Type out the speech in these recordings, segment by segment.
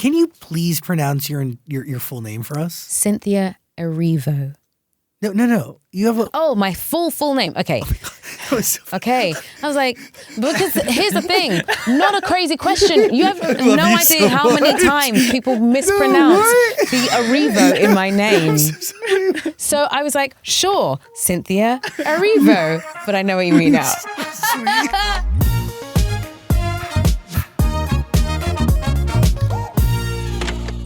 Can you please pronounce your full name for us? Cynthia Erivo. No. You have a... Oh, my full name. Okay. Okay. I was like, because here's the thing. Not a crazy question. You have no idea how many times people mispronounce the Erivo in my name. So I was like, sure, Cynthia Erivo. But I know what you mean now.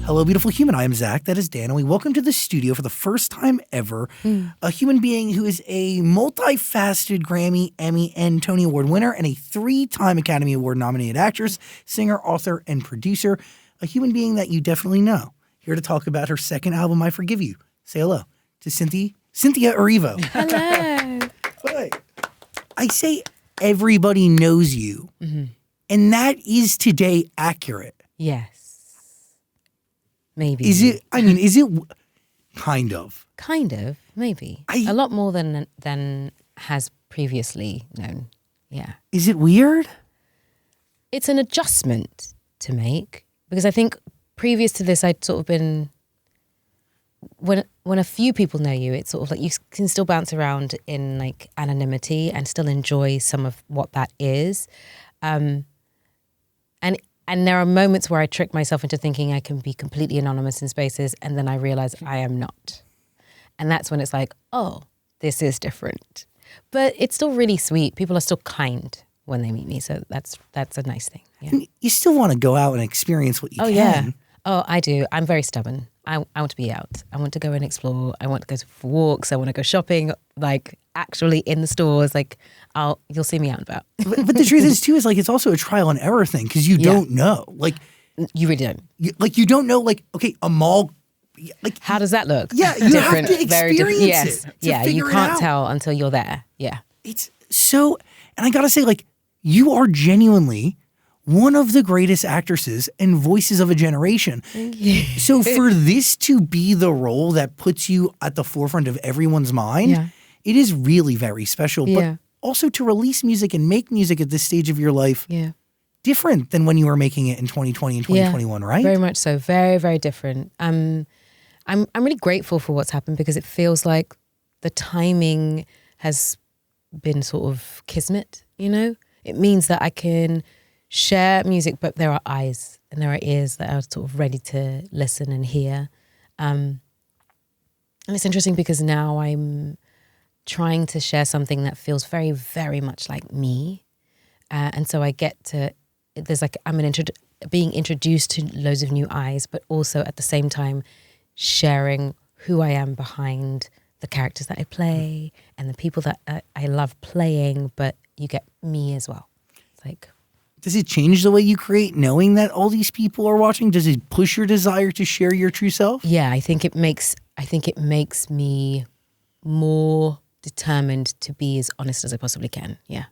Hello, beautiful human. I am Zach. That is Dan. And we welcome to the studio for the first time ever a human being who is a multifaceted Grammy, Emmy, and Tony Award winner and a 3-time Academy Award nominated actress, singer, author, and producer. A human being that you definitely know. Here to talk about her second album, I Forgive You. Say hello to Cynthia Erivo. Hello. Hi. I say everybody knows you. And that is today accurate. Yes. Maybe. Is it kind of? Kind of, maybe. A lot more than has previously known. Yeah. Is it weird? It's an adjustment to make because I think previous to this I'd sort of been when a few people know you, it's sort of like you can still bounce around in like anonymity and still enjoy some of what that is. And there are moments where I trick myself into thinking I can be completely anonymous in spaces, and then I realize I am not. And that's when it's like, oh, this is different. But it's still really sweet. People are still kind when they meet me, so that's a nice thing. Yeah. You still want to go out and experience what you can. Yeah. Oh, I do. I'm very stubborn. I want to be out. I want to go and explore. I want to go for walks. I want to go shopping, like actually in the stores. Like you'll see me out and about. But the truth is too, is like, it's also a trial and error thing because you don't know. Like you really don't. You don't know, like, okay, a mall, like. How does that look? Yeah, you have to experience yes. it. Yeah, you can't tell until you're there. Yeah. It's so, and I gotta say, like, you are genuinely one of the greatest actresses and voices of a generation. So for this to be the role that puts you at the forefront of everyone's mind, it is really very special. But also to release music and make music at this stage of your life, different than when you were making it in 2020 and 2021, right? Very much so. Very, very different. I'm really grateful for what's happened because it feels like the timing has been sort of kismet, you know? It means that I can share music, but there are eyes and there are ears that are sort of ready to listen and hear. And it's interesting because now I'm trying to share something that feels very, very much like me. And so I get to, there's like, being introduced to loads of new eyes, but also at the same time sharing who I am behind the characters that I play and the people that I love playing, but you get me as well. It's like, does it change the way you create knowing that all these people are watching? Does it push your desire to share your true self? Yeah, I think it makes me more determined to be as honest as I possibly can. Yeah.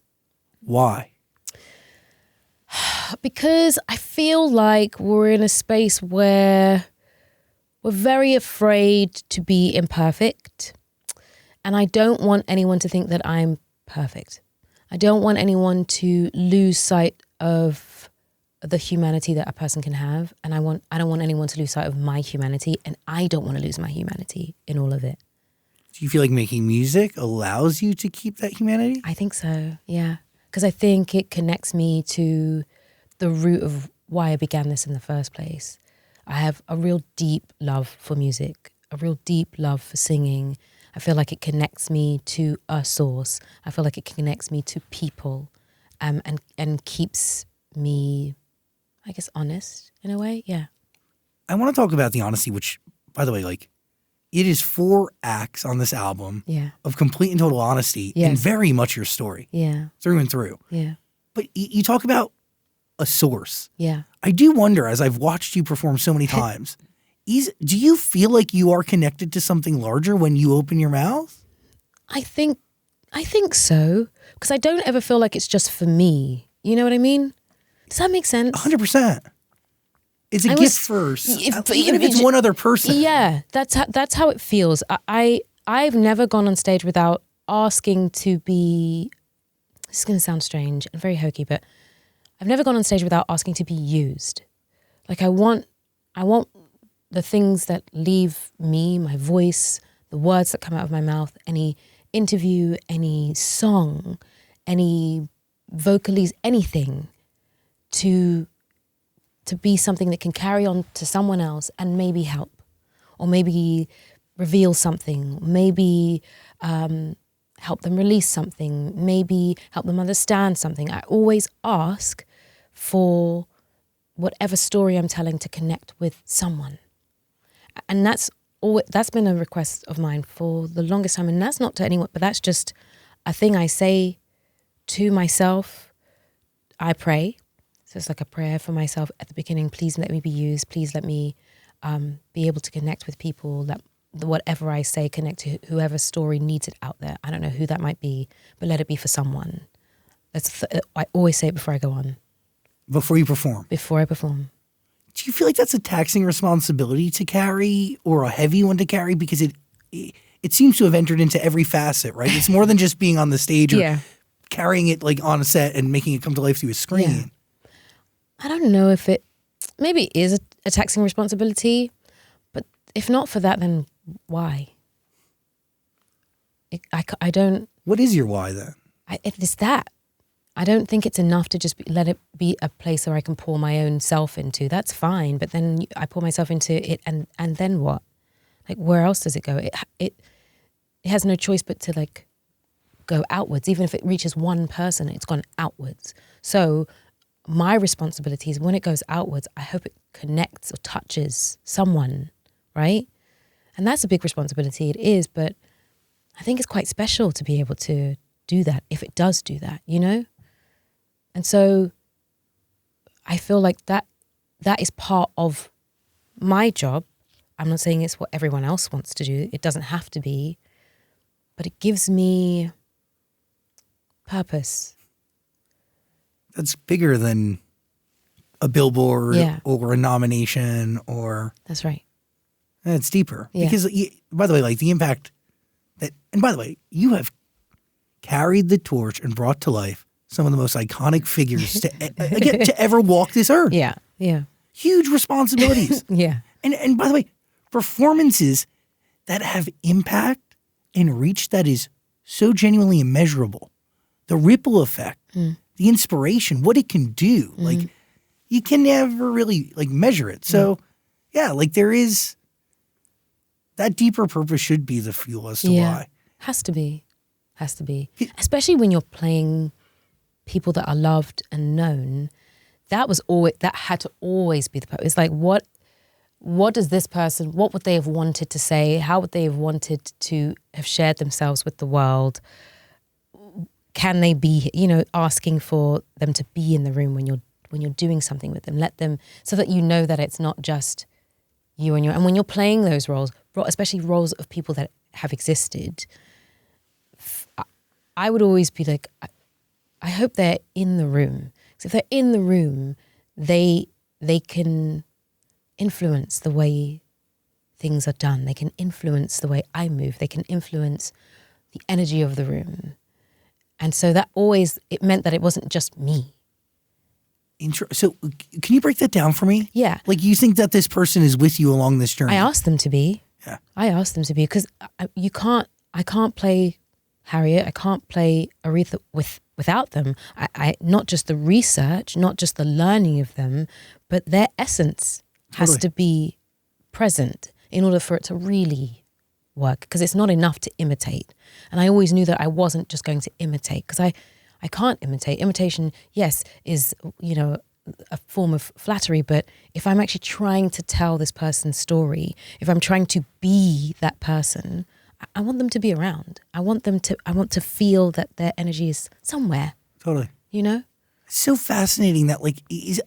Why? Because I feel like we're in a space where we're very afraid to be imperfect. And I don't want anyone to think that I'm perfect. I don't want anyone to lose sight of the humanity that a person can have. And I don't want anyone to lose sight of my humanity. And I don't want to lose my humanity in all of it. Do you feel like making music allows you to keep that humanity? I think so, yeah. Because I think it connects me to the root of why I began this in the first place. I have a real deep love for music, a real deep love for singing. I feel like it connects me to a source. I feel like it connects me to people. And keeps me, I guess, honest in a way. Yeah. I want to talk about the honesty, which, by the way, like, it is 4 acts on this album of complete and total honesty and very much your story. Yeah. Through and through. Yeah. But you talk about a source. Yeah. I do wonder, as I've watched you perform so many times, do you feel like you are connected to something larger when you open your mouth? I think so. Because I don't ever feel like it's just for me. You know what I mean? Does that make sense? 100%. It's a gift first. Even if it's one other person. Yeah, that's how it feels. I've never gone on stage without asking to be, this is going to sound strange and very hokey, but I've never gone on stage without asking to be used. Like I want I want the things that leave me, my voice, the words that come out of my mouth, any interview, any song, any vocalese, anything to be something that can carry on to someone else and maybe help, or maybe reveal something, maybe help them release something, maybe help them understand something. I always ask for whatever story I'm telling to connect with someone. And that's been a request of mine for the longest time. And that's not to anyone, but that's just a thing I say to myself. I pray. So it's like a prayer for myself at the beginning. Please let me be used. Please let me be able to connect with people. That whatever I say, connect to whoever story needs it out there. I don't know who that might be, but let it be for someone. I always say it before I go on. Before you perform? Before I perform. Do you feel like that's a taxing responsibility to carry, or a heavy one to carry? Because it seems to have entered into every facet, right? It's more than just being on the stage or carrying it like on a set and making it come to life through a screen. Yeah. I don't know if maybe it is a taxing responsibility, but if not for that, then why? I don't. What is your why then? It's that. I don't think it's enough to just let it be a place where I can pour my own self into. That's fine, but then I pour myself into it, and then what? Like, where else does it go? It has no choice but to like go outwards. Even if it reaches one person, it's gone outwards. So my responsibility is when it goes outwards, I hope it connects or touches someone, right? And that's a big responsibility. It is, but I think it's quite special to be able to do that if it does do that, you know? And so I feel like that is part of my job. I'm not saying it's what everyone else wants to do. It doesn't have to be, but it gives me purpose. That's bigger than a billboard or a nomination or... That's right. It's deeper. Yeah. Because, by the way, like the impact that... And by the way, you have carried the torch and brought to life some of the most iconic figures to ever walk this earth. Yeah, yeah. Huge responsibilities. Yeah. And by the way, performances that have impact and reach that is so genuinely immeasurable. The ripple effect, the inspiration, what it can do. Like, you can never really like measure it. So, like there is that deeper purpose should be the fuel as to why. Has to be. Especially when you're playing people that are loved and known. That had to always be the purpose. It's like, what does this person, what would they have wanted to say? How would they have wanted to have shared themselves with the world? Can they be, asking for them to be in the room when you're doing something with them? Let them, so that you know that it's not just you and when you're playing those roles, especially roles of people that have existed, I would always be like, I hope they're in the room. Because if they're in the room, they can influence the way things are done. They can influence the way I move. They can influence the energy of the room. And so it meant that it wasn't just me. So can you break that down for me? Yeah. Like, you think that this person is with you along this journey? I asked them to be. Yeah. I asked them to be, because I can't play Harriet. I can't play Aretha without them. I not just the research, not just the learning of them, but their essence has to be present in order for it to really work, because it's not enough to imitate. And I always knew that I wasn't just going to imitate, because I can't imitate. Imitation, yes, is, a form of flattery, but if I'm actually trying to tell this person's story, if I'm trying to be that person, I want them to be around. I want to feel that their energy is somewhere. Totally. It's so fascinating that it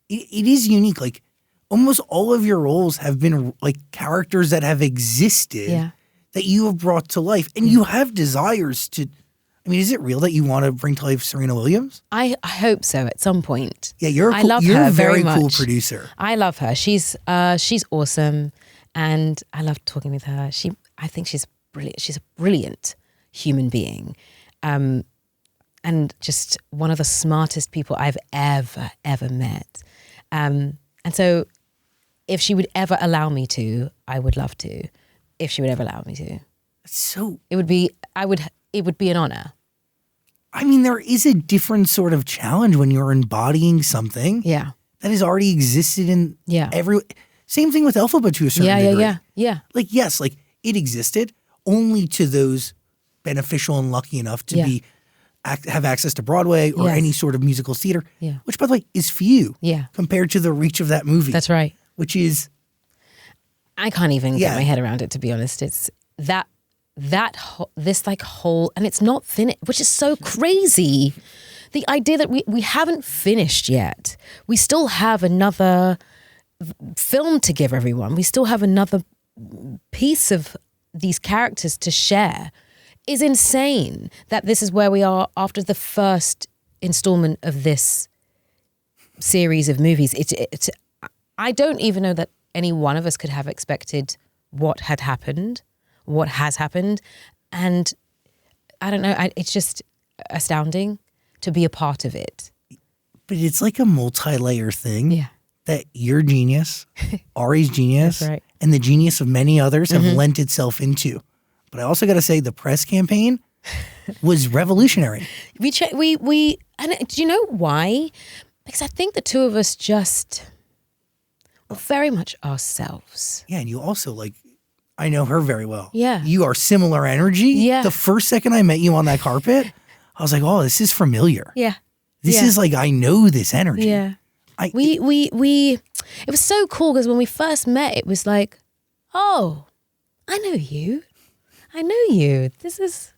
is unique. Like, almost all of your roles have been like characters that have existed that you have brought to life, and you have desires to. I mean, is it real that you want to bring to life Serena Williams? I hope so at some point. Yeah, you're a very cool producer. I love her. She's awesome, and I love talking with her. I think she's brilliant. She's a brilliant human being, and just one of the smartest people I've ever met. And so if she would ever allow me to, I would love to. If she would ever allow me to. So it would be an honor. I mean, there is a different sort of challenge when you're embodying something that has already existed in every. Same thing with Elphaba to a certain degree. Yeah. Like, yes, like it existed only to those beneficial and lucky enough to have access to Broadway or any sort of musical theater, which, by the way, is few compared to the reach of that movie. That's right. Which is... I can't even get my head around it, to be honest. It's this whole, and it's not finished, which is so crazy. The idea that we haven't finished yet. We still have another film to give everyone. We still have another piece of these characters to share. Is insane that this is where we are after the first installment of this series of movies. It's I don't even know that any one of us could have expected what had happened, what has happened. And I don't know, it's just astounding to be a part of it. But it's like a multi-layer thing. Yeah. That your genius, Ari's genius, and the genius of many others have lent itself into. But I also got to say the press campaign was revolutionary. And do you know why? Because I think the two of us just were very much ourselves. Yeah, and you also I know her very well. Yeah. You are similar energy. Yeah. The first second I met you on that carpet, I was like, oh, this is familiar. Yeah. This is I know this energy. Yeah. It was so cool because when we first met, it was like, oh, I know you. This is,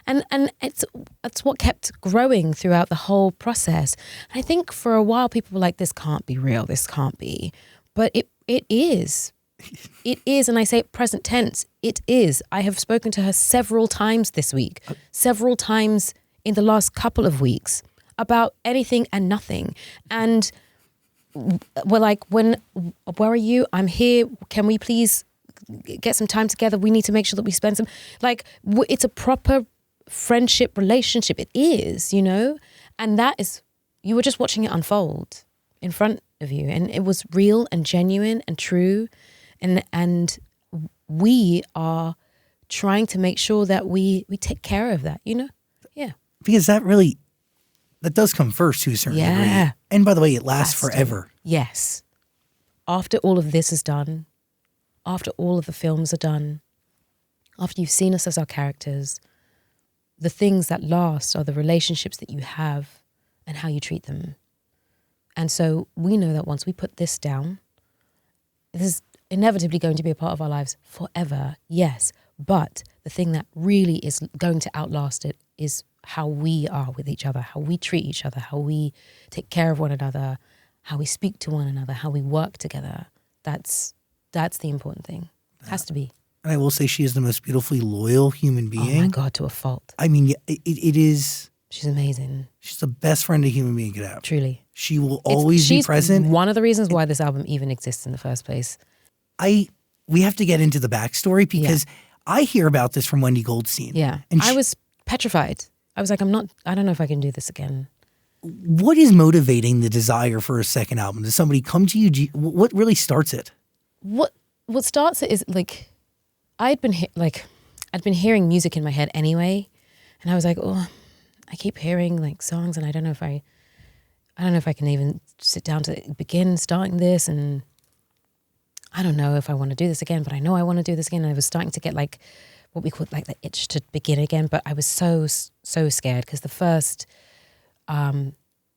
and it's what kept growing throughout the whole process. And I think for a while people were like, this can't be real. This can't be. But it is. It is. And I say it present tense. It is. I have spoken to her several times this week, several times in the last couple of weeks about anything and nothing. And we're like, where are you? I'm here. Can we please get some time together? We need to make sure that we spend some, it's a proper friendship relationship. It is, and that is, you were just watching it unfold in front of you, and it was real and genuine and true. And we are trying to make sure that we take care of that, Yeah. Because that does come first to a certain degree. And by the way, it lasts forever. Yes. After all of this is done, after all of the films are done, after you've seen us as our characters, the things that last are the relationships that you have and how you treat them. And so we know that once we put this down, this is inevitably going to be a part of our lives forever, yes. But the thing that really is going to outlast it is how we are with each other, how we treat each other, how we take care of one another, how we speak to one another, how we work together. That's the important thing. It has to be. And I will say she is the most beautifully loyal human being. Oh my God, to a fault. I mean, it is. She's amazing. She's the best friend a human being could have. Truly. She will always be present. One of the reasons why this album even exists in the first place. We have to get into the backstory because I hear about this from Wendy Goldstein. Yeah. And I was petrified. I was like, I don't know if I can do this again. What is motivating the desire for a second album? Does somebody come to you? What really starts it? What starts it is I'd been hearing music in my head anyway, and I was like, oh, I keep hearing songs, and I don't know if I can even sit down to begin starting this, and I don't know if I want to do this again, but I know I want to do this again. And I was starting to get what we call the itch to begin again, but I was so scared because the first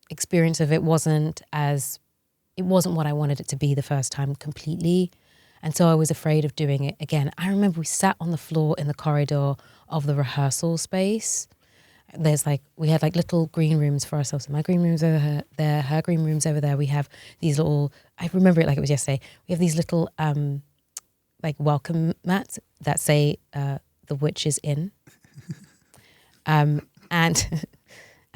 experience of it wasn't what I wanted it to be the first time completely. And so I was afraid of doing it again. I remember we sat on the floor in the corridor of the rehearsal space. There's we had little green rooms for ourselves. My green room's over there, her green room's over there. We have these little, I remember it like it was yesterday. We have these little welcome mats that say the witch is in. And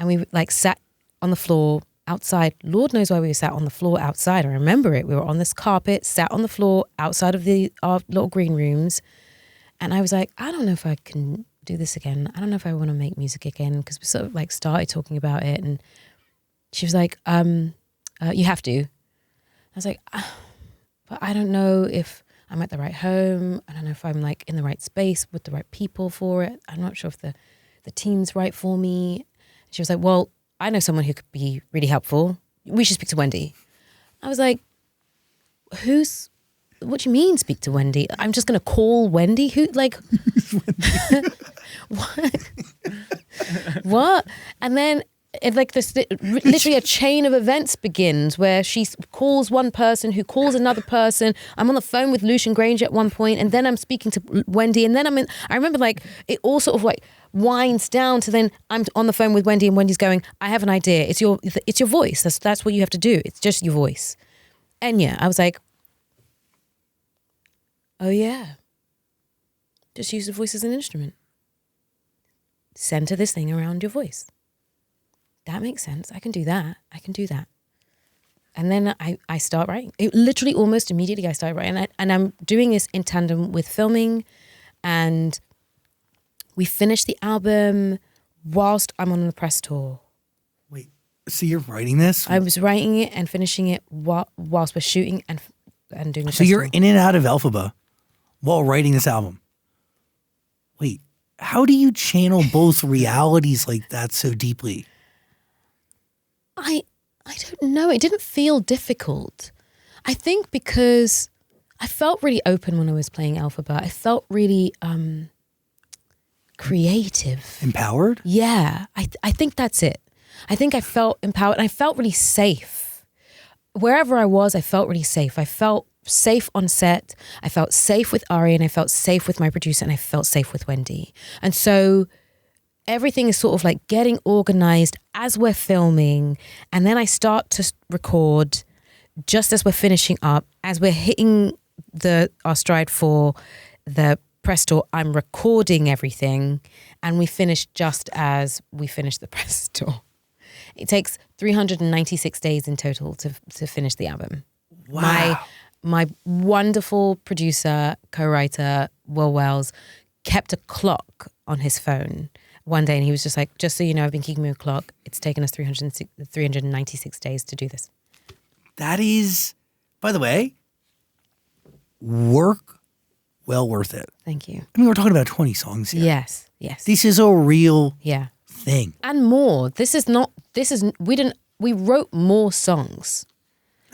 we sat on the floor outside. Lord knows why we sat on the floor outside. I remember it. We were on this carpet, sat on the floor outside of our little green rooms. And I was like, I don't know if I can do this again. I don't know if I want to make music again, because we sort of started talking about it. And she was like, you have to. I was like, but I don't know if I'm at the right home. I don't know if I'm like in the right space with the right people for it. I'm not sure if the team's right for me. She was like, well, I know someone who could be really helpful. We should speak to Wendy. I was like, what do you mean speak to Wendy? I'm just going to call Wendy? Who, like, what? What? And then it, like, this literally a chain of events begins where she calls one person who calls another person. I'm on the phone with Lucian Granger at one point, and then I'm speaking to Wendy, and then I remember like it all sort of like winds down to then I'm on the phone with Wendy, and Wendy's going, I have an idea. It's your voice. That's what you have to do. It's just your voice. And yeah, I was like, oh yeah, just use the voice as an instrument. Center this thing around your voice. That makes sense. I can do that. And then I start writing. It literally almost immediately I started writing. And I'm doing this in tandem with filming. And we finished the album whilst I'm on the press tour. Wait, so you're writing this? I was writing it and finishing it whilst we're shooting and doing the So press you're tour. in and out of Elphaba while writing this album. Wait, how do you channel both realities like that so deeply? I don't know. It didn't feel difficult. I think because I felt really open when I was playing Elphaba. I felt really creative. Empowered? Yeah, I think that's it. I think I felt empowered and I felt really safe. Wherever I was, I felt really safe. I felt safe on set. I felt safe with Ari, and I felt safe with my producer, and I felt safe with Wendy. And so everything is sort of like getting organized as we're filming, and then I start to record just as we're finishing up. As we're hitting our stride for the press tour, I'm recording everything, and we finish just as we finish the press tour. It takes 396 days in total to finish the album. Wow. My wonderful producer, co-writer, Will Wells, kept a clock on his phone one day, and he was just like, just so you know, I've been keeping a clock. It's taken us 396 days to do this. That is, by the way, work well worth it. Thank you. I mean, we're talking about 20 songs here. Yes. This is a real thing. And more. We wrote more songs.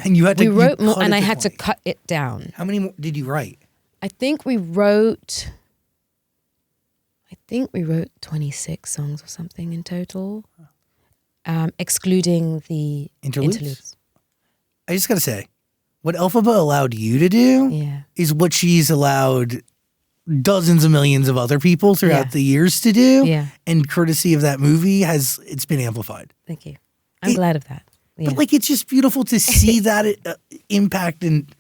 And you had to, we wrote more, cut and it I to had 20. to cut it down. How many more did you write? I think we wrote 26 songs or something in total, excluding the interludes. I just got to say, what Elphaba allowed you to do is what she's allowed dozens of millions of other people throughout the years to do. Yeah. And courtesy of that movie, it's been amplified. Thank you. I'm glad of that. Yeah. But like, it's just beautiful to see that impact and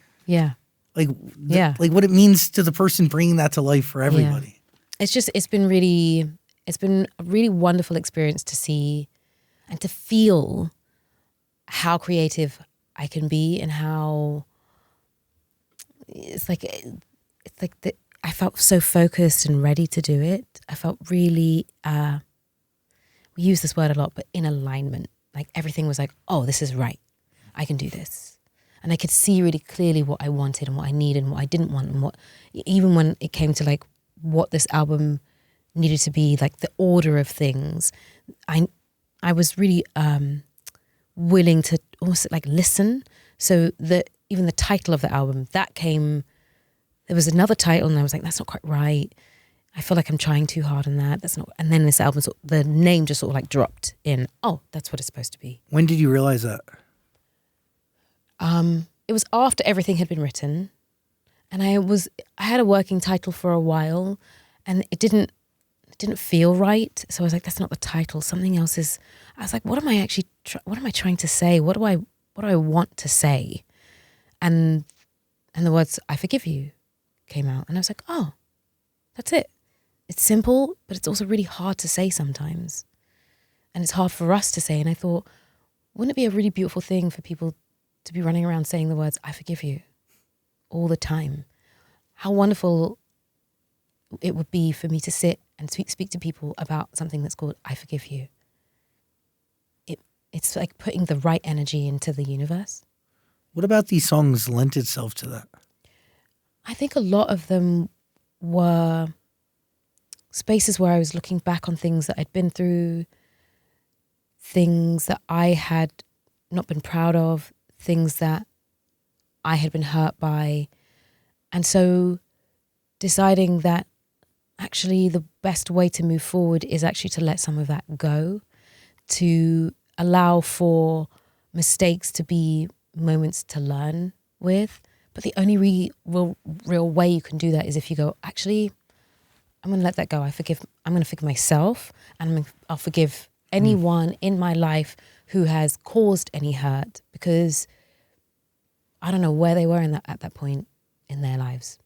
like what it means to the person bringing that to life for everybody. It's been a really wonderful experience to see and to feel how creative I can be, and how I felt so focused and ready to do it. I felt really, we use this word a lot, but in alignment. Like everything was like, oh, this is right. I can do this. And I could see really clearly what I wanted and what I needed and what I didn't want, and what, even when it came to like what this album needed to be, like the order of things, I was really willing to almost like listen. So that even the title of the album, that came, there was another title and I was like, that's not quite right. I feel like I'm trying too hard on that. That's not. And then this album, the name just sort of like dropped in. Oh, that's what it's supposed to be. When did you realize that? It was after everything had been written, and I had a working title for a while, and it didn't feel right. So I was like, that's not the title. Something else is. I was like, what am I actually? What am I trying to say? What do I want to say? And the words "I forgive you" came out, and I was like, oh, that's it. It's simple, but it's also really hard to say sometimes. And it's hard for us to say. And I thought, wouldn't it be a really beautiful thing for people to be running around saying the words, I forgive you, all the time? How wonderful it would be for me to sit and speak to people about something that's called I forgive you. It's like putting the right energy into the universe. What about these songs lent itself to that? I think a lot of them were spaces where I was looking back on things that I'd been through, things that I had not been proud of, things that I had been hurt by. And so deciding that actually the best way to move forward is actually to let some of that go, to allow for mistakes to be moments to learn with. But the only real way you can do that is if you go, actually, I'm going to let that go. I'm going to forgive myself, and I'll forgive anyone in my life who has caused any hurt, because I don't know where they were at that point in their lives.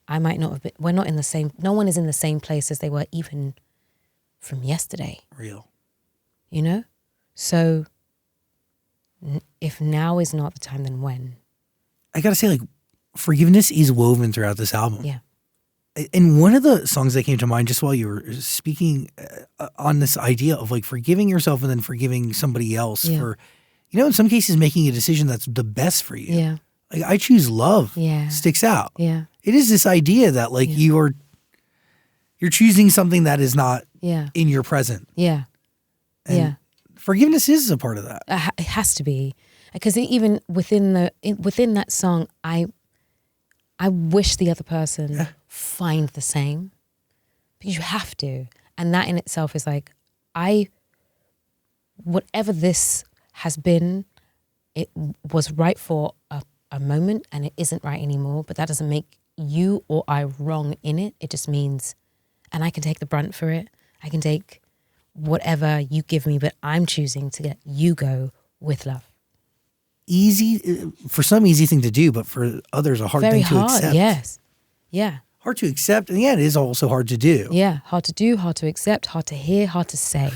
I might not have been, we're not in the same, no one is in the same place as they were even from yesterday. Real. You know? So if now is not the time, then when? I gotta say, like, forgiveness is woven throughout this album. Yeah. And one of the songs that came to mind just while you were speaking on this idea of like forgiving yourself and then forgiving somebody else for, you know, in some cases making a decision that's the best for you. Yeah. Like, I choose love. Yeah. Sticks out. Yeah. It is this idea that like you're choosing something that is not in your present. Yeah. And forgiveness is a part of that. It has to be, because even within that song, I wish the other person find the same, because you have to, and that in itself is like, whatever this has been, it was right for a moment, and it isn't right anymore. But that doesn't make you or I wrong in it. It just means, and I can take the brunt for it. I can take whatever you give me, but I'm choosing to let you go with love. Easy, for some easy thing to do, but for others a hard Very thing to hard, accept. yes. Yeah. Hard to accept, and it is also hard to do. Yeah, hard to do, hard to accept, hard to hear, hard to say.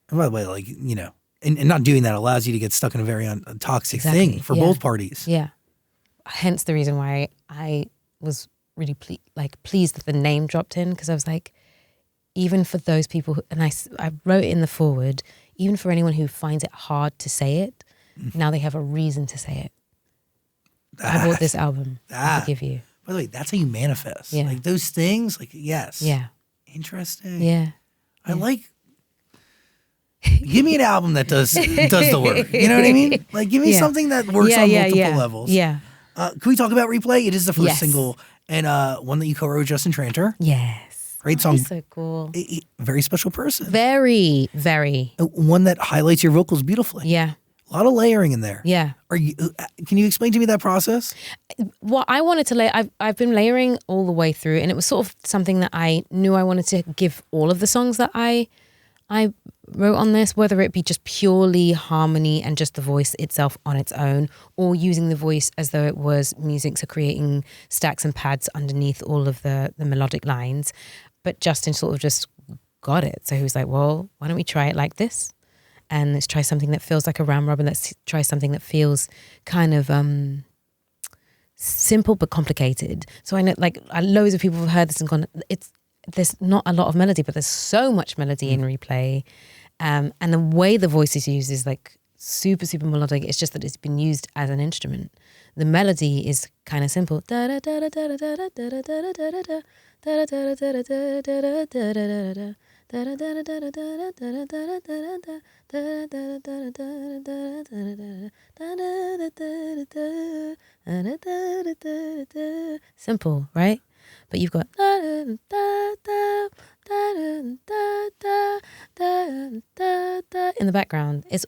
And by the way, like, you know, and not doing that allows you to get stuck in a very toxic thing for both parties. Yeah. Hence the reason why I was really pleased that the name dropped in, because I was like, even for those people, and I wrote it in the foreword, even for anyone who finds it hard to say it, now they have a reason to say it. I bought this album. I forgive you. By the way, that's how you manifest. Yeah. Like those things, like, yes. Yeah. Interesting. Yeah. I like, give me an album that does the work. You know what I mean? Like, give me something that works on multiple levels. Yeah. Can we talk about Replay? It is the first Yes. single, and one that you co-wrote with Justin Tranter. Yes. Great song. He's so cool. Very special person. Very, very. One that highlights your vocals beautifully. Yeah. A lot of layering in there. Yeah. Can you explain to me that process? What I wanted to lay, I've been layering all the way through, and it was sort of something that I knew I wanted to give all of the songs that I wrote on this, whether it be just purely harmony and just the voice itself on its own, or using the voice as though it was music, so creating stacks and pads underneath all of the melodic lines. But Justin sort of just got it. So he was like, well, why don't we try it like this? And let's try something that feels like a round robin. Let's try something that feels kind of simple but complicated. So I know, like, loads of people have heard this and gone, there's not a lot of melody, but there's so much melody in Replay. And the way the voice is used is like super, super melodic. It's just that it's been used as an instrument. The melody is kind of simple. Simple, right? But you've got in the background. It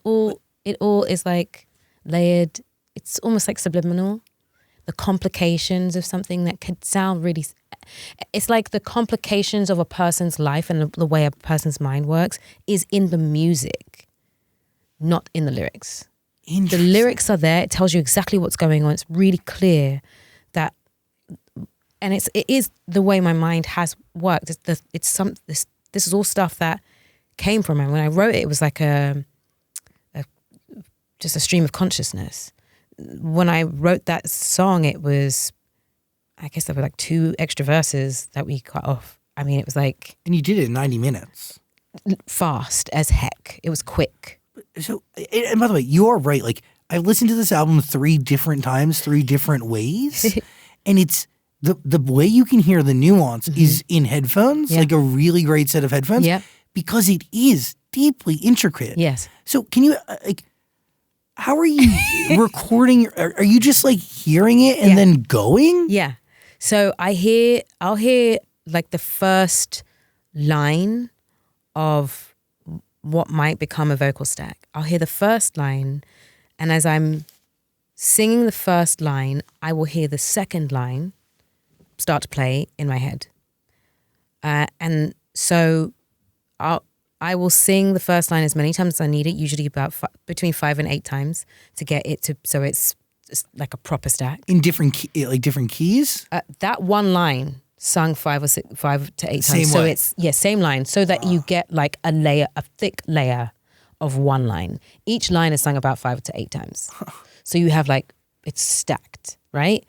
all is like layered. It's almost like subliminal. The complications of something that could sound really, it's like the complications of a person's life and the way a person's mind works is in the music, not in the lyrics. The lyrics are there. It tells you exactly what's going on. It's really clear that, and it is the way my mind has worked. This is all stuff that came from it. When I wrote it, it was like just a stream of consciousness. When I wrote that song, it was, I guess there were like 2 extra verses that we cut off. I mean, it was like, and you did it in 90 minutes. Fast as heck. It was quick. So, and by the way, you are right. Like, I've listened to this album 3 different times, 3 different ways. And it's the way you can hear the nuance is in headphones, like a really great set of headphones, because it is deeply intricate. Yes. So can you, how are you recording? Are you just like hearing it and then going? Yeah. So I'll hear like the first line of what might become a vocal stack. I'll hear the first line, and as I'm singing the first line, I will hear the second line start to play in my head. And so I will sing the first line as many times as I need it, usually about between 5 and 8 times to get it to, so it's like a proper stack. In different keys? That one line sung 5 to 8 times. Same so way. it's, same line, so that you get like a thick layer of one line. Each line is sung about 5 to 8 times. So you have like, it's stacked, right?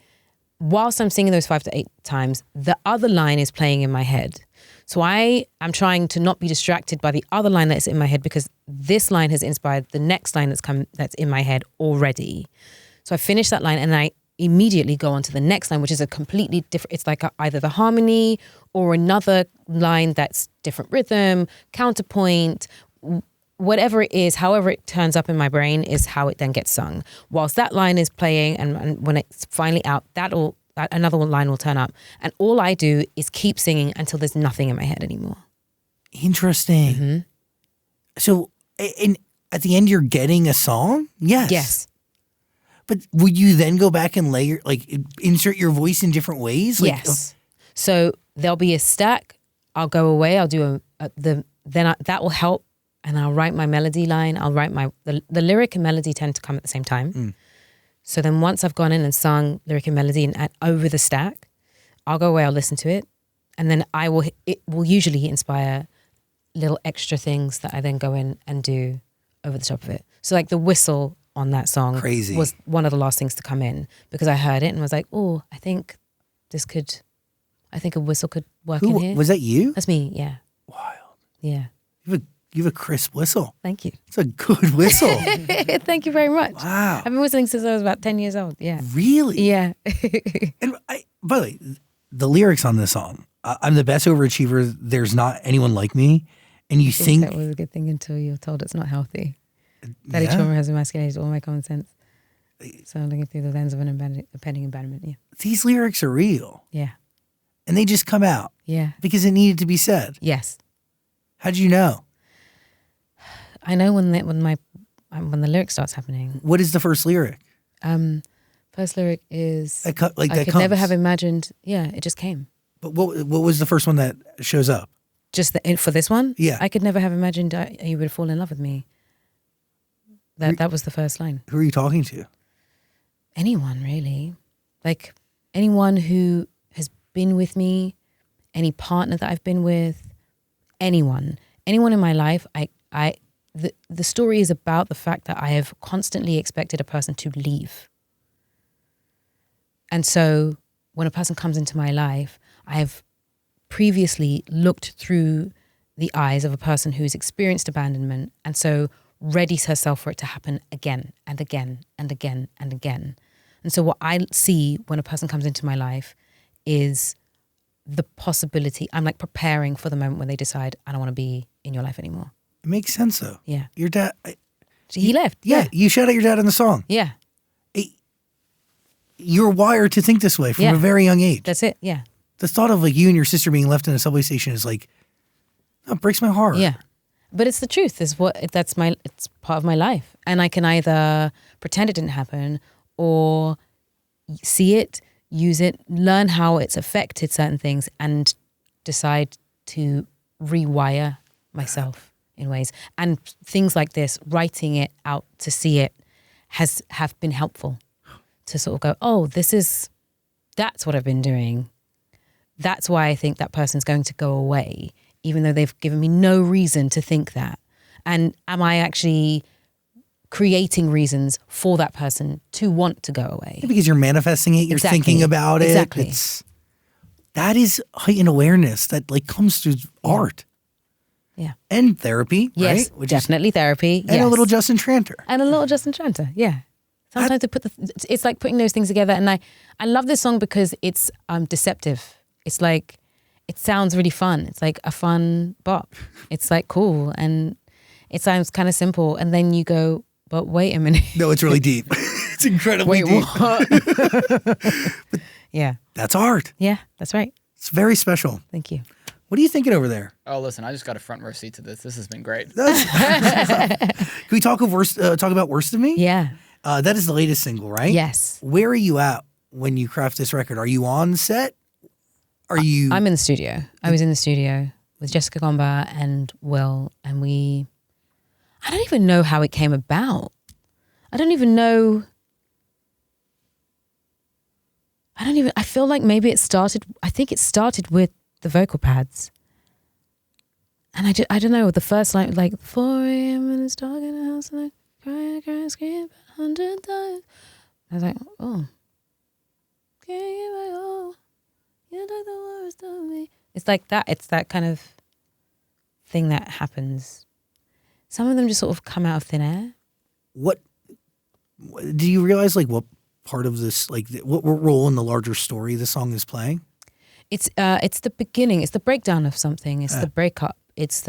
Whilst I'm singing those 5 to 8 times, the other line is playing in my head. So I am trying to not be distracted by the other line that's in my head, because this line has inspired the next line that's in my head already. So I finish that line and I immediately go on to the next line, which is a completely different, it's like either the harmony or another line that's different rhythm, counterpoint, whatever it is, however it turns up in my brain is how it then gets sung. Whilst that line is playing and when it's finally out, another line will turn up. And all I do is keep singing until there's nothing in my head anymore. Interesting. Mm-hmm. So at the end, you're getting a song? Yes. Yes. But would you then go back and insert your voice in different ways? Yes. So there'll be a stack. I'll go away. I'll do that will help. And I'll write my melody line. I'll write the lyric and melody tend to come at the same time. Mm. So then once I've gone in and sung lyric and melody and over the stack, I'll go away, I'll listen to it. And then it will usually inspire little extra things that I then go in and do over the top of it. So like the whistle on that song was one of the last things to come in, because I heard it and was like, oh, I think a whistle could work in here. Was that you? That's me, yeah. Wild. Yeah. You have a crisp whistle. Thank you. It's a good whistle. Thank you very much. Wow. I've been whistling since I was about 10 years old. Yeah. Really? Yeah. And by the way, the lyrics on this song, I'm the best overachiever. There's not anyone like me. And you think that was a good thing until you're told it's not healthy. That each woman has emasculated all my common sense. So I'm looking through the lens of an impending abandonment. Yeah. These lyrics are real. Yeah. And they just come out. Yeah. Because it needed to be said. Yes. How'd you know? I know when the lyric starts happening. What is the first lyric? First lyric is I could never have imagined. Yeah, it just came. But what was the first one that shows up? Just for this one? Yeah. I could never have imagined you would fall in love with me. That was the first line. Who are you talking to? Anyone, really. Like anyone who has been with me, any partner that I've been with, anyone in my life. The story is about the fact that I have constantly expected a person to leave. And so when a person comes into my life, I have previously looked through the eyes of a person who's experienced abandonment and so readies herself for it to happen again and again and again and again. And so what I see when a person comes into my life is the possibility. I'm like preparing for the moment when they decide, I don't want to be in your life anymore. It makes sense though. Yeah. Your dad. He left. Yeah. You shout out your dad in the song. Yeah. You're wired to think this way from a very young age. That's it. Yeah. The thought of like you and your sister being left in a subway station is like, it breaks my heart. Yeah. But it's the truth. It's part of my life. And I can either pretend it didn't happen or see it, use it, learn how it's affected certain things and decide to rewire myself in ways. And things like this, writing it out to see it have been helpful to sort of go, oh, that's what I've been doing. That's why I think that person's going to go away, even though they've given me no reason to think that. And am I actually creating reasons for that person to want to go away? Because you're manifesting it, you're thinking about it. Exactly. That is heightened awareness that like comes through art. Yeah. And therapy, yes, right? Definitely therapy. And a little Justin Tranter. Yeah. Sometimes to put it's like putting those things together. And I love this song because it's deceptive. It's like, it sounds really fun. It's like a fun bop. It's like cool. And it sounds kind of simple. And then you go, but wait a minute. No, it's really deep. It's incredibly Wait, deep. what? Yeah. That's art. Yeah, that's right. It's very special. Thank you. What are you thinking over there? Oh, listen, I just got a front row seat to this. This has been great. Can we talk about Worst of Me? Yeah. That is the latest single, right? Yes. Where are you at when you craft this record? Are you on set? Are you? I'm in the studio. I was in the studio with Jessica Gomba and Will, and I don't even know how it came about. I feel like maybe I think it started with the vocal pads. And I don't know, the first line, like, 4 a.m. and it's dark in the house and I cry, scream 100 times. I was like, oh. Can't get my all. You took the worst of me. It's like that. It's that kind of thing that happens. Some of them just sort of come out of thin air. What do you realize, like, what part of this, like, what role in the larger story the song is playing? It's the beginning. It's the breakdown of something. It's the breakup. It's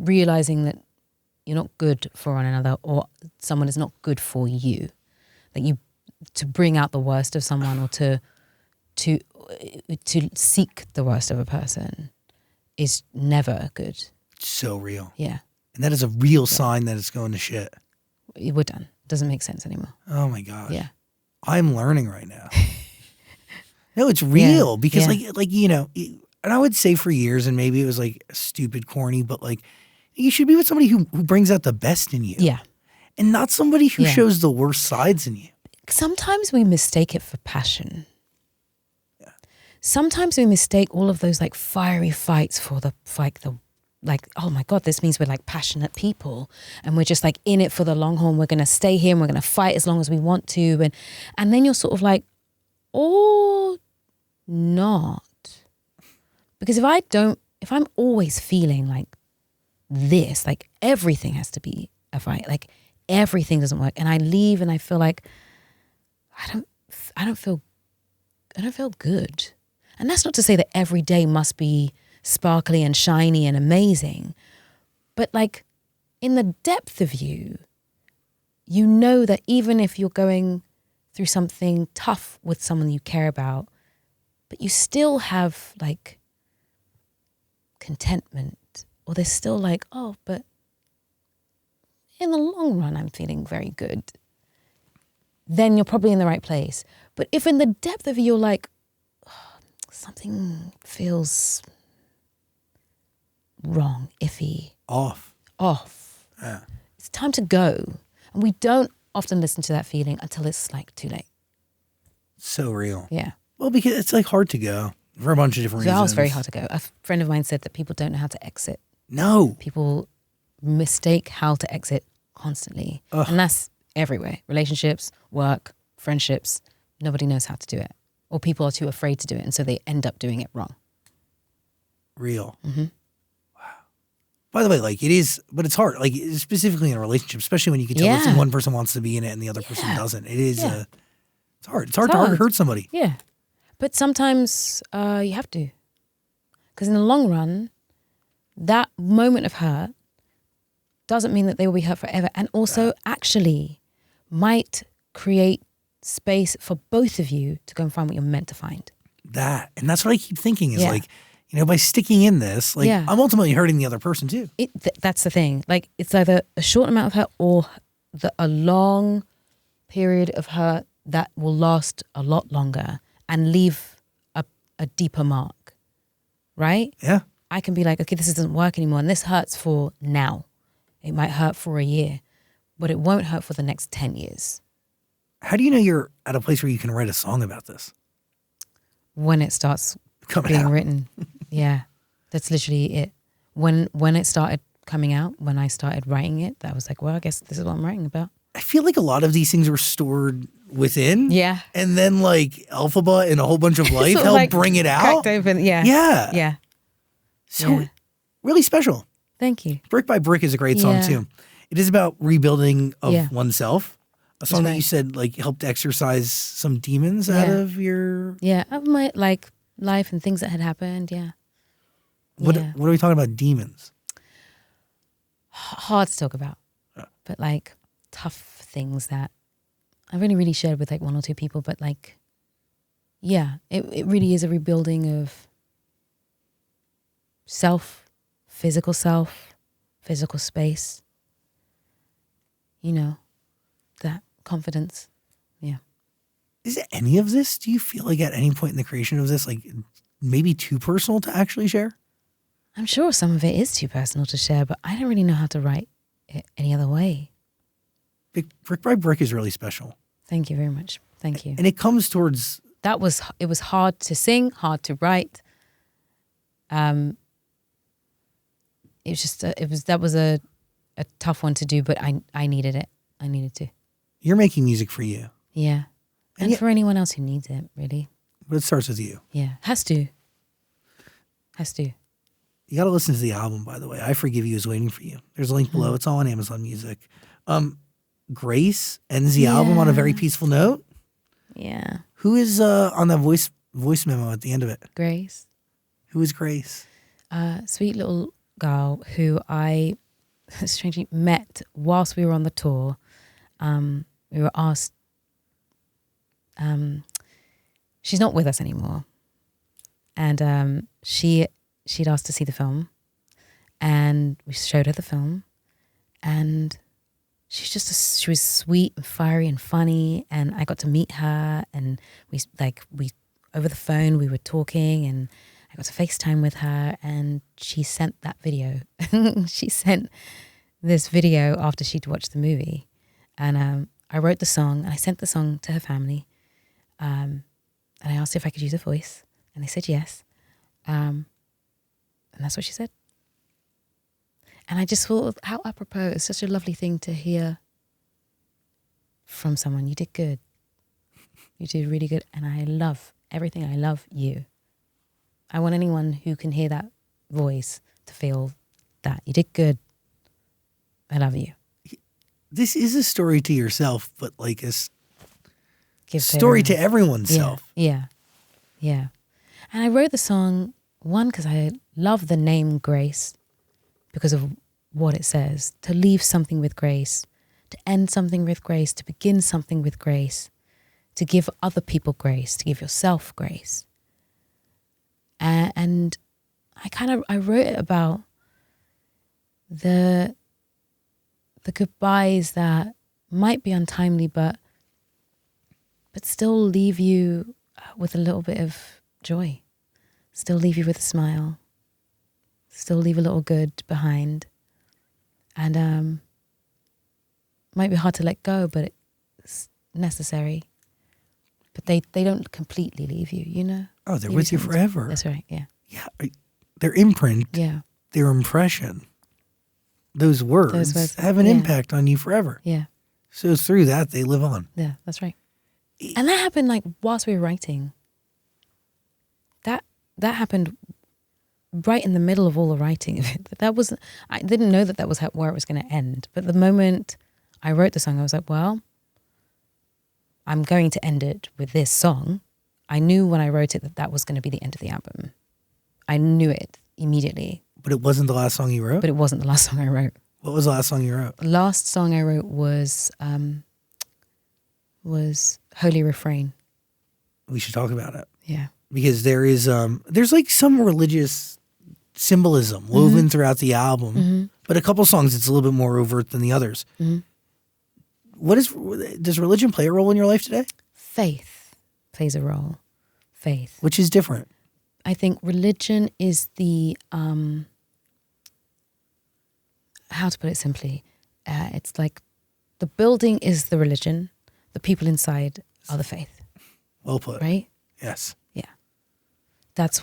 realizing that you're not good for one another, or someone is not good for you. Like, to bring out the worst of someone, or to seek the worst of a person is never good. So real. Yeah. And that is a real sign that it's going to shit. We're done. Doesn't make sense anymore. Oh my gosh. Yeah. I'm learning right now. No, it's real because like, you know, and I would say for years, and maybe it was like stupid, corny, but like, you should be with somebody who brings out the best in you. Yeah. And not somebody who shows the worst sides in you. Sometimes we mistake it for passion. Yeah. Sometimes we mistake all of those like fiery fights for the oh my God, this means we're like passionate people and we're just like in it for the long haul. And we're going to stay here and we're going to fight as long as we want to. And then you're sort of like, or not. Because if I'm always feeling like this, like everything has to be a fight, like everything doesn't work. And I leave and I feel like, I don't feel good. And that's not to say that every day must be sparkly and shiny and amazing. But like in the depth of you, you know that even if you're going through something tough with someone you care about, but you still have like contentment, or there's still like, oh, but in the long run, I'm feeling very good. Then you're probably in the right place. But if in the depth of you, you're like, oh, something feels wrong, iffy. Off. Yeah. It's time to go. And we don't often listen to that feeling until it's like too late. So real. Yeah. Well, because it's like hard to go for a bunch of different reasons. It was very hard to go. A friend of mine said that people don't know how to exit. No. People mistake how to exit constantly. Ugh. And that's everywhere. Relationships, work, friendships. Nobody knows how to do it. Or people are too afraid to do it. And so they end up doing it wrong. Real. Mm-hmm. Wow. By the way, like it is, but it's hard. Like specifically in a relationship, especially when you can tell that one person wants to be in it and the other person doesn't. It is, it's hard. It's hard to hurt somebody. Yeah. But sometimes you have to. Because in the long run, that moment of hurt doesn't mean that they will be hurt forever. And also actually might create space for both of you to go and find what you're meant to find. And that's what I keep thinking is like, you know, by sticking in this, like I'm ultimately hurting the other person too. That's the thing. Like it's either a short amount of hurt or a long period of hurt that will last a lot longer and leave a deeper mark, right? Yeah. I can be like, okay, this doesn't work anymore and this hurts for now. It might hurt for a year, but it won't hurt for the next 10 years. How do you know you're at a place where you can write a song about this? When it starts coming being out. written. Yeah, that's literally it. When it started coming out, when I started writing it, that was like, well, I guess this is what I'm writing about. I feel like a lot of these things were stored within. Yeah. And then like Elphaba and a whole bunch of life helped like bring it out. Open. Yeah. Yeah. Yeah. So really special. Thank you. Brick by Brick is a great song too. It is about rebuilding of oneself. A song that right. you said like helped exercise some demons out of your. Yeah, of my like life and things that had happened. Yeah. What Yeah. What are we talking about? Demons. Hard to talk about, but like tough things that I've only really shared with like one or two people. But like, yeah, it really is a rebuilding of self, physical space. You know, that confidence. Yeah. Is any of this, do you feel like at any point in the creation of this, like maybe too personal to actually share? I'm sure some of it is too personal to share, but I don't really know how to write it any other way. Brick by Brick is really special. Thank you very much. Thank you. And it comes towards. It was hard to sing, hard to write. It was just that was a tough one to do, but I needed it. I needed to. You're making music for you. Yeah. And for anyone else who needs it, really. But it starts with you. Yeah. Has to. You got to listen to the album, by the way. I Forgive You is waiting for you. There's a link below. It's all on Amazon Music. Grace ends the album on a very peaceful note. Yeah. Who is on that voice memo at the end of it? Grace. Who is Grace? Sweet little girl who I strangely met whilst we were on the tour. We were asked, she's not with us anymore. And she'd asked to see the film, and we showed her the film, and she was sweet and fiery and funny, and I got to meet her, and we over the phone we were talking, and I got to FaceTime with her, and she sent that video. She sent this video after she'd watched the movie, and I wrote the song, and I sent the song to her family, and I asked if I could use her voice, and they said yes. And that's what she said. And I just thought, how apropos. It's such a lovely thing to hear from someone. You did good. You did really good. And I love everything. I love you. I want anyone who can hear that voice to feel that. You did good. I love you. This is a story to yourself, but like a Story to everyone's self. Yeah. Yeah. And I wrote the song, one, because I love the name Grace because of what it says. To leave something with grace, to end something with grace, to begin something with grace, to give other people grace, to give yourself grace. And I wrote it about the goodbyes that might be untimely, but still leave you with a little bit of joy, still leave you with a smile, still leave a little good behind. And might be hard to let go, but it's necessary. But they don't completely leave you, you know? Oh, they're with you forever. That's right, yeah. Yeah, their imprint, Yeah. their impression, those words have an impact on you forever. Yeah. So through that, they live on. Yeah, that's right. And that happened like whilst we were writing. That happened right in the middle of all the writing of it. I didn't know that was where it was going to end. But the moment I wrote the song, I was like, well, I'm going to end it with this song. I knew when I wrote it that was going to be the end of the album. I knew it immediately. But it wasn't the last song you wrote? But it wasn't the last song I wrote. What was the last song you wrote? The last song I wrote was Holy Refrain. We should talk about it. Yeah. Because there's like some religious symbolism woven throughout the album, but a couple songs it's a little bit more overt than the others. Does religion play a role in your life today? Faith plays a role. Faith. Which is different. I think religion is the, how to put it simply, it's like the building is the religion, the people inside are the faith. Well put. Right? Yes. Yeah. That's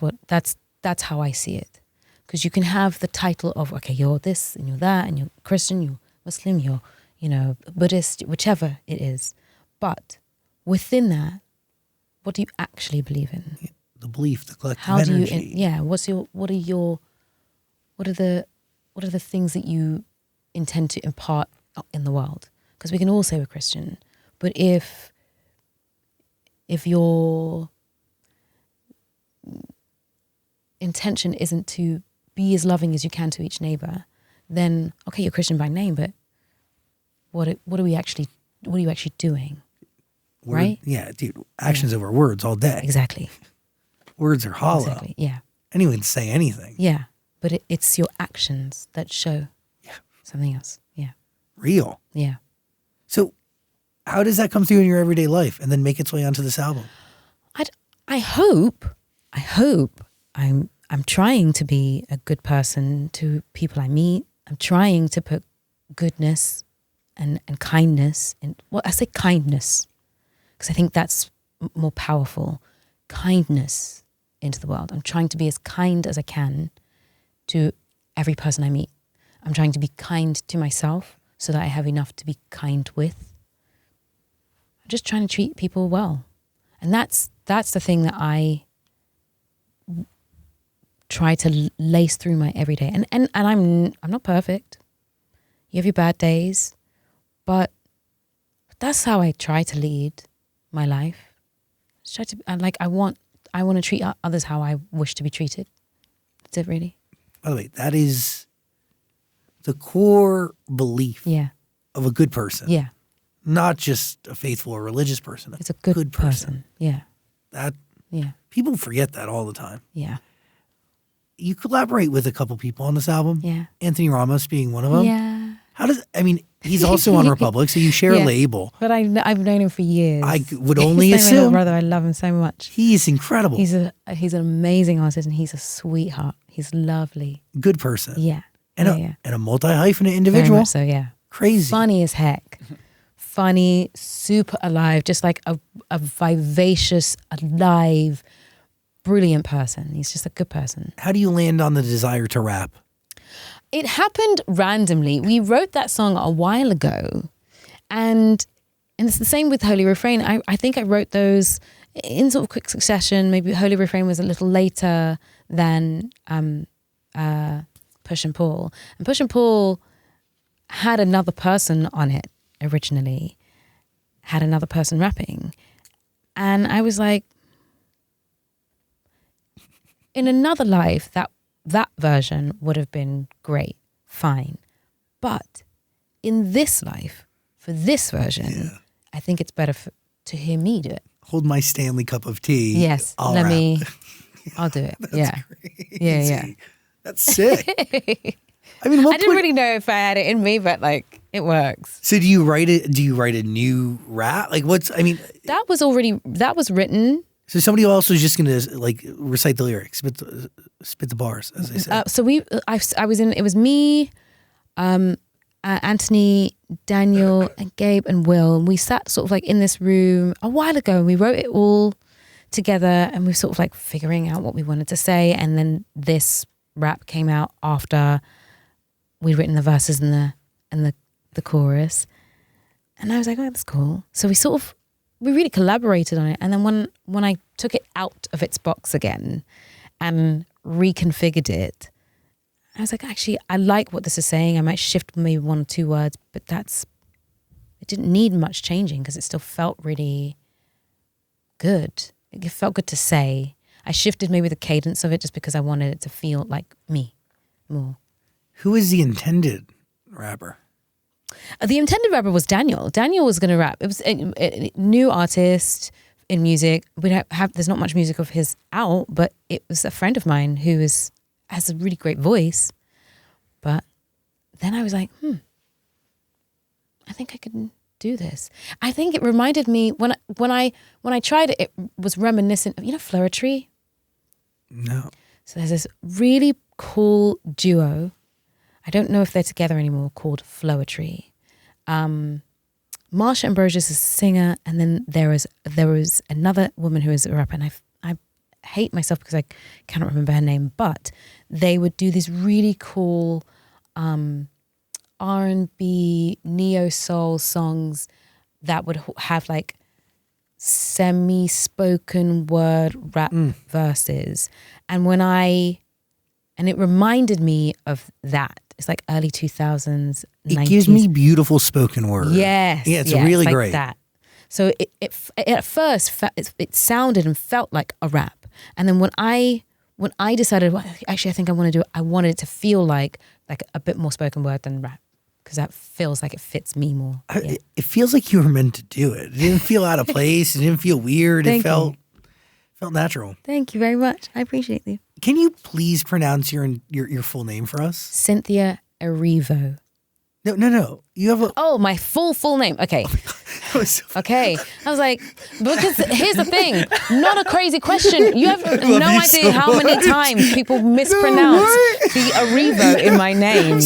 how I see it. Because you can have the title of, okay, you're this and you're that and you're Christian, you're Muslim, you're, Buddhist, whichever it is. But within that, what do you actually believe in? The belief, the collective how energy. do you, what are the things that you intend to impart in the world? Because we can all say we're Christian, But if your intention isn't to be as loving as you can to each neighbor, then okay, you're Christian by name, but what are you actually doing? Right? Yeah, dude. Actions over words all day. Exactly. Words are hollow. Exactly. Yeah. Anyone can say anything. Yeah. But it's your actions that show something else. Yeah. Real. Yeah. So how does that come through in your everyday life and then make its way onto this album? I hope I'm trying to be a good person to people I meet. I'm trying to put goodness and kindness in. Well, I say kindness because I think that's more powerful. Kindness into the world. I'm trying to be as kind as I can to every person I meet. I'm trying to be kind to myself so that I have enough to be kind with. I'm just trying to treat people well. And that's the thing that I try to lace through my everyday. And I'm not perfect. You have your bad days, but that's how I try to lead my life. I want to treat others how I wish to be treated. That's it, really. By the way, that is the core belief of a good person. Yeah. Not just a faithful or religious person. It's a good person. Yeah. People forget that all the time. Yeah. You collaborate with a couple people on this album. Yeah. Anthony Ramos being one of them. Yeah. He's also on Republic, so you share a label. But I've known him for years. I would only He's my little assume. brother. I love him so much. He's incredible. He's an amazing artist and he's a sweetheart. He's lovely. Good person. Yeah. And a multi-hyphenate individual. Very much so, yeah. Crazy. Funny as heck. Funny, super alive, just like a vivacious, alive, brilliant person. He's just a good person. How do you land on the desire to rap? It happened randomly. We wrote that song a while ago, and it's the same with Holy Refrain. I think I wrote those in sort of quick succession. Maybe Holy Refrain was a little later than Push and Pull. And Push and Pull had another person on it originally, had another person rapping. And I was like, in another life, that version would have been great, fine. But in this life, for this version, I think it's better to hear me do it. Hold my Stanley cup of tea. Yes, I'll do it. Yeah. Crazy. Yeah. That's sick. I didn't really know if I had it in me, but like it works. So do you write a new rap? Like that was written. So somebody else was just gonna like recite the lyrics, spit the bars, as they say. It was me, Anthony, Daniel, and Gabe and Will, and we sat sort of like in this room a while ago, and we wrote it all together, and we were sort of like figuring out what we wanted to say, and then this rap came out after we'd written the verses and the chorus, and I was like, oh, that's cool. So we really collaborated on it, and then when I took it out of its box again and reconfigured it, I was like, actually, I like what this is saying. I might shift maybe one or two words, but it didn't need much changing because it still felt really good. It felt good to say. I shifted maybe the cadence of it just because I wanted it to feel like me more. Who is the intended rapper? The intended rapper was Daniel. Daniel was going to rap. It was a new artist in music. There's not much music of his out, but it was a friend of mine who has a really great voice. But then I was like, I think I can do this. I think it reminded me when I tried it, it was reminiscent of, Flowetry? No. So there's this really cool duo. I don't know if they're together anymore, called Flowetry. Marsha Ambrosius is a singer, and then there was another woman who is a rapper, and I hate myself because I cannot remember her name, but they would do these really cool R&B, neo-soul songs that would have like semi-spoken word rap verses. And it reminded me of that. It's like early 2000s, 90s. It gives me beautiful spoken word. Yes. Yeah, it's really like great. That. So it at first it sounded and felt like a rap, and then when I decided, well, actually I think I wanted it to feel like a bit more spoken word than rap, because that feels like it fits me more. Yeah. It feels like you were meant to do it. It didn't feel out of place. It didn't feel weird. It felt natural. Thank you very much. I appreciate you. Can you please pronounce your full name for us? Cynthia Erivo. No. You have a... My full name. Okay. Okay. I was like, because here's the thing. Not a crazy question. You have no idea how many times people mispronounce the Erivo in my name.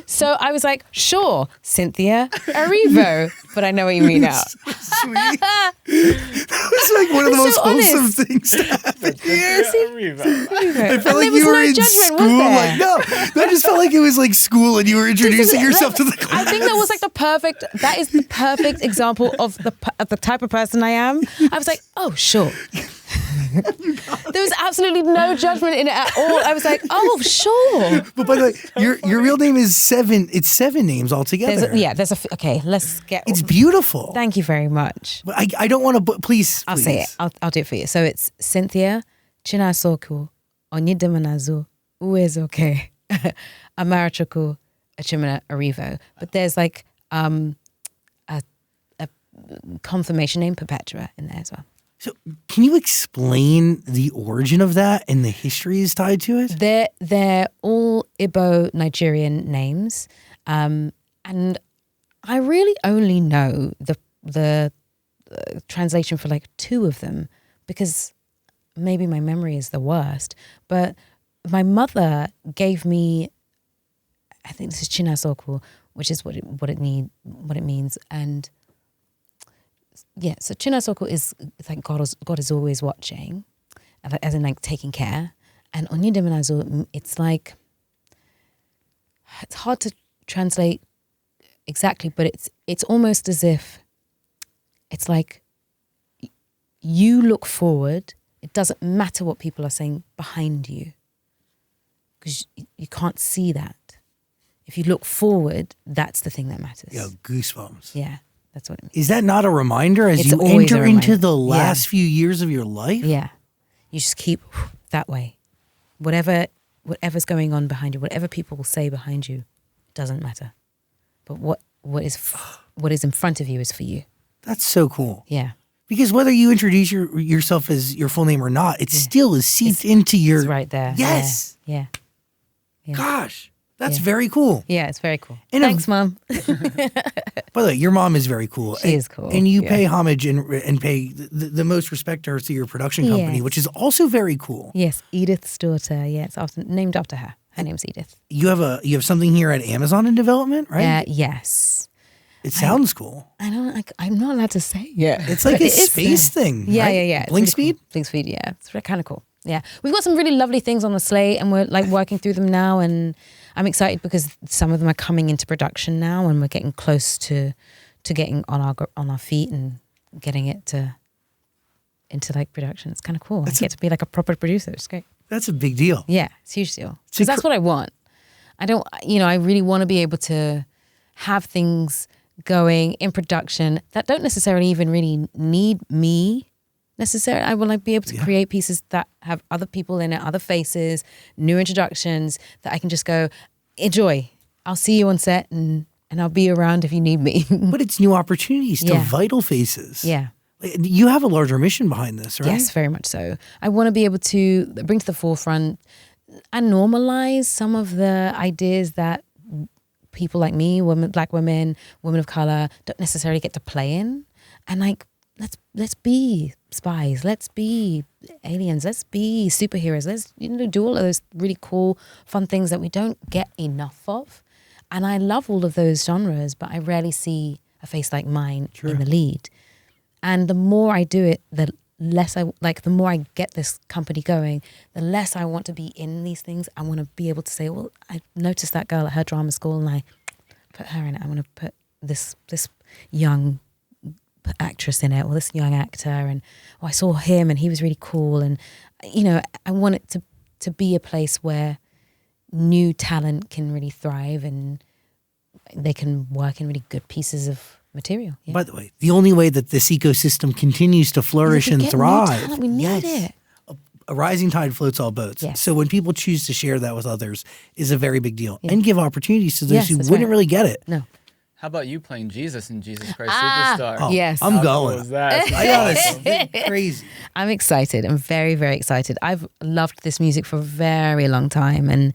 So I was like, sure, Cynthia Erivo. But I know what you mean now. Sweet. That was like one of the most wholesome things to happen. I felt like you were in school. Like, no, that just felt like it was like school and you were introducing yourself to the class. I think that was like that is the perfect example of the type of person I am. I was like, oh, sure. There was absolutely no judgment in it at all. I was like, oh, sure. But by the way, your real name is 7. It's 7 names altogether. Okay, let's get... It's beautiful. Thank you very much. But I don't want to... Please. I'll say it. I'll do it for you. So it's Cynthia Chinasoku Onyidemanazu Uezoke Amarachoku Achimana Erivo. But there's like a confirmation name, Perpetua, in there as well. So can you explain the origin of that and the history is tied to it? They're all Igbo Nigerian names. And I really only know the translation for like 2 of them, because maybe my memory is the worst. But my mother gave me, I think this is Chinasoku, which is what it means. And yeah, so Chinasoku is like God is always watching, as in like taking care. And Onyidemanazu, it's hard to translate exactly, but it's almost as if it's like you look forward. It doesn't matter what people are saying behind you, because you can't see that. If you look forward, that's the thing that matters. Yeah, goosebumps. Yeah. That's what it means. Is that not a reminder as you enter into the last few years of your life? Yeah. You just keep that way. Whatever's going on behind you, whatever people will say behind you, doesn't matter. But what is in front of you is for you. That's so cool. Yeah. Because whether you introduce yourself as your full name or not, it still is seeped into your... It's right there. Yes. Yeah. Gosh. That's very cool. Yeah, it's very cool. And thanks, Mom. By the way, your mom is very cool. She is cool. And you pay homage and pay the most respect to her through your production company, which is also very cool. Yes, Edith's daughter. Yeah, it's often named after her. Her name's Edith. You have something here at Amazon in development, right? Yes. It sounds cool. I'm not allowed to say. Yeah. It's like a space thing. Yeah, right? yeah. Blink speed? Cool. Blink speed, yeah. It's kind of cool. Yeah. We've got some really lovely things on the slate, and we're like working through them now, and I'm excited because some of them are coming into production now, and we're getting close to getting on our feet and getting it into like production. It's kind of cool. I get to be like a proper producer. It's great. That's a big deal. Yeah, it's a huge deal. Because that's what I want. I really want to be able to have things going in production that don't necessarily even really need me necessarily. I want to be able to create pieces that have other people in it, other faces, new introductions that I can just go, enjoy. I'll see you on set and I'll be around if you need me. But it's new opportunities to vital faces. Yeah. You have a larger mission behind this, right? Yes, very much so. I want to be able to bring to the forefront and normalize some of the ideas that people like me, black women of color, don't necessarily get to play in. And like, let's be spies, let's be aliens, let's be superheroes, let's do all of those really cool, fun things that we don't get enough of. And I love all of those genres, but I rarely see a face like mine in the lead. And the more I do it, the more I get this company going, the less I want to be in these things. I want to be able to say, well, I noticed that girl at her drama school and I put her in it. I want to put this young actress in it, or this young actor, and I saw him and he was really cool. And, I want it to be a place where new talent can really thrive and they can work in really good pieces of material. Yeah. By the way, the only way that this ecosystem continues to flourish and thrive, We need it. a rising tide floats all boats. Yes. So when people choose to share that with others is a very big deal, and give opportunities to those who that's wouldn't right. really get it. No. How about you playing Jesus in Jesus Christ Superstar? Oh, Yes. I'm How going. cool is that? I gotta say, crazy. I'm excited. I'm very, very excited. I've loved this music for a very long time, and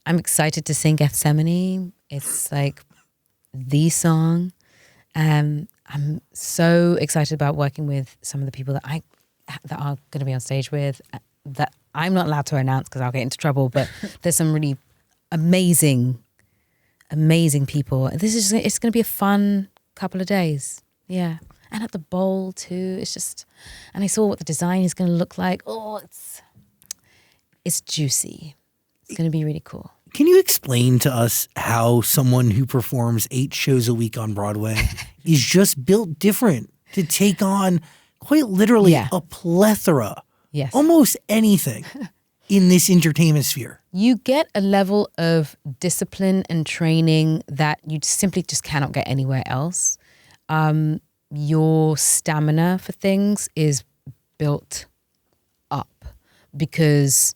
I'm excited to sing Gethsemane. It's like the song. I'm so excited about working with some of the people that are going to be on stage with that I'm not allowed to announce because I'll get into trouble. But there's some really amazing people. It's going to be a fun couple of days. Yeah. And at the bowl too. It's just, and I saw what the design is going to look like. Oh, it's juicy. It's going to be really cool. Can you explain to us how someone who performs 8 shows a week on Broadway is just built different to take on quite literally a plethora, almost anything in this entertainment sphere? You get a level of discipline and training that you simply just cannot get anywhere else. Your stamina for things is built up because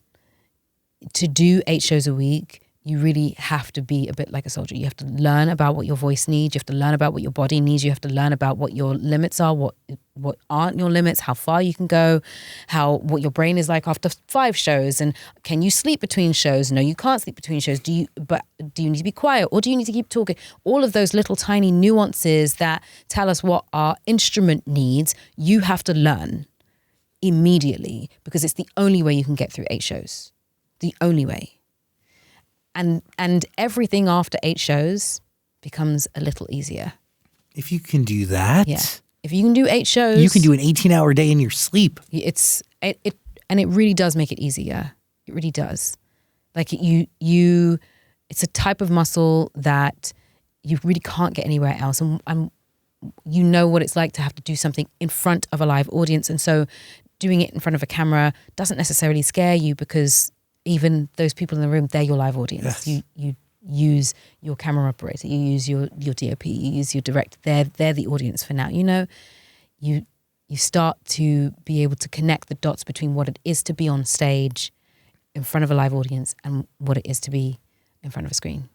to do 8 shows a week, you really have to be a bit like a soldier. You have to learn about what your voice needs. You have to learn about what your body needs. You have to learn about what your limits are, what aren't your limits, how far you can go, what your brain is like after 5 shows, and can you sleep between shows? No, you can't sleep between shows. Do you need to be quiet, or do you need to keep talking? All of those little tiny nuances that tell us what our instrument needs, you have to learn immediately because it's the only way you can get through 8 shows. The only way. And everything after 8 shows becomes a little easier. If you can do that, if you can do 8 shows, you can do an 18-hour day in your sleep. It really does make it easier. It really does. Like it's a type of muscle that you really can't get anywhere else, and you know what it's like to have to do something in front of a live audience, and so doing it in front of a camera doesn't necessarily scare you because even those people in the room, they're your live audience. Yes. You use your camera operator, you use your DOP, you use your director. They're the audience for now. You know, you start to be able to connect the dots between what it is to be on stage in front of a live audience and what it is to be in front of a screen.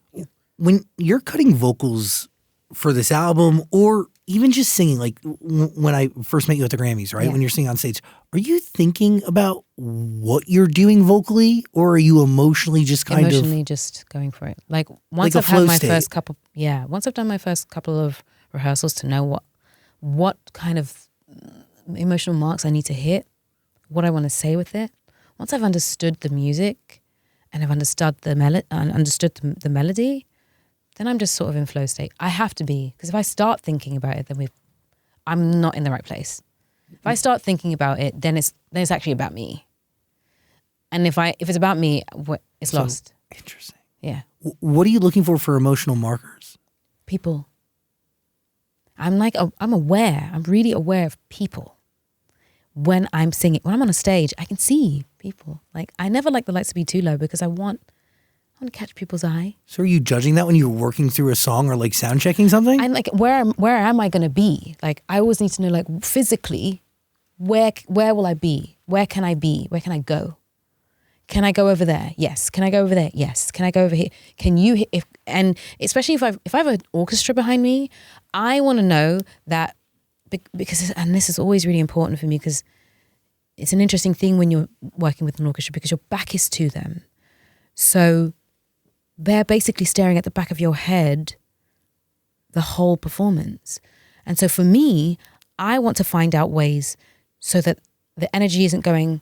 When you're cutting vocals for this album, or even just singing, like when I first met you at the Grammys, right? Yeah. When you're singing on stage, are you thinking about what you're doing vocally, or are you emotionally just just going for it? Like once like I've had my state. once I've done my first couple of rehearsals to know what kind of emotional marks I need to hit, what I want to say with it. Once I've understood the music and I've understood the melody, then I'm just sort of in flow state. I have to be, because if I start thinking about it, then I'm not in the right place. If I start thinking about it, then it's actually about me. And if it's about me, it's lost. Interesting. Yeah. What are you looking for emotional markers? People. I'm aware. I'm really aware of people. When I'm singing, when I'm on a stage, I can see people. Like I never like the lights to be too low because I want to catch people's eye. So are you judging that when you're working through a song or like sound checking something? I'm like, where am I going to be? Like, I always need to know, like, physically, where will I be? Where can I be? Where can I go? Can I go over there? Yes. Can I go over there? Yes. Can I go over here? Can you? And especially if I have an orchestra behind me, I want to know that because, and this is always really important for me because it's an interesting thing when you're working with an orchestra because your back is to them. So they're basically staring at the back of your head the whole performance. And so for me, I want to find out ways so that the energy isn't going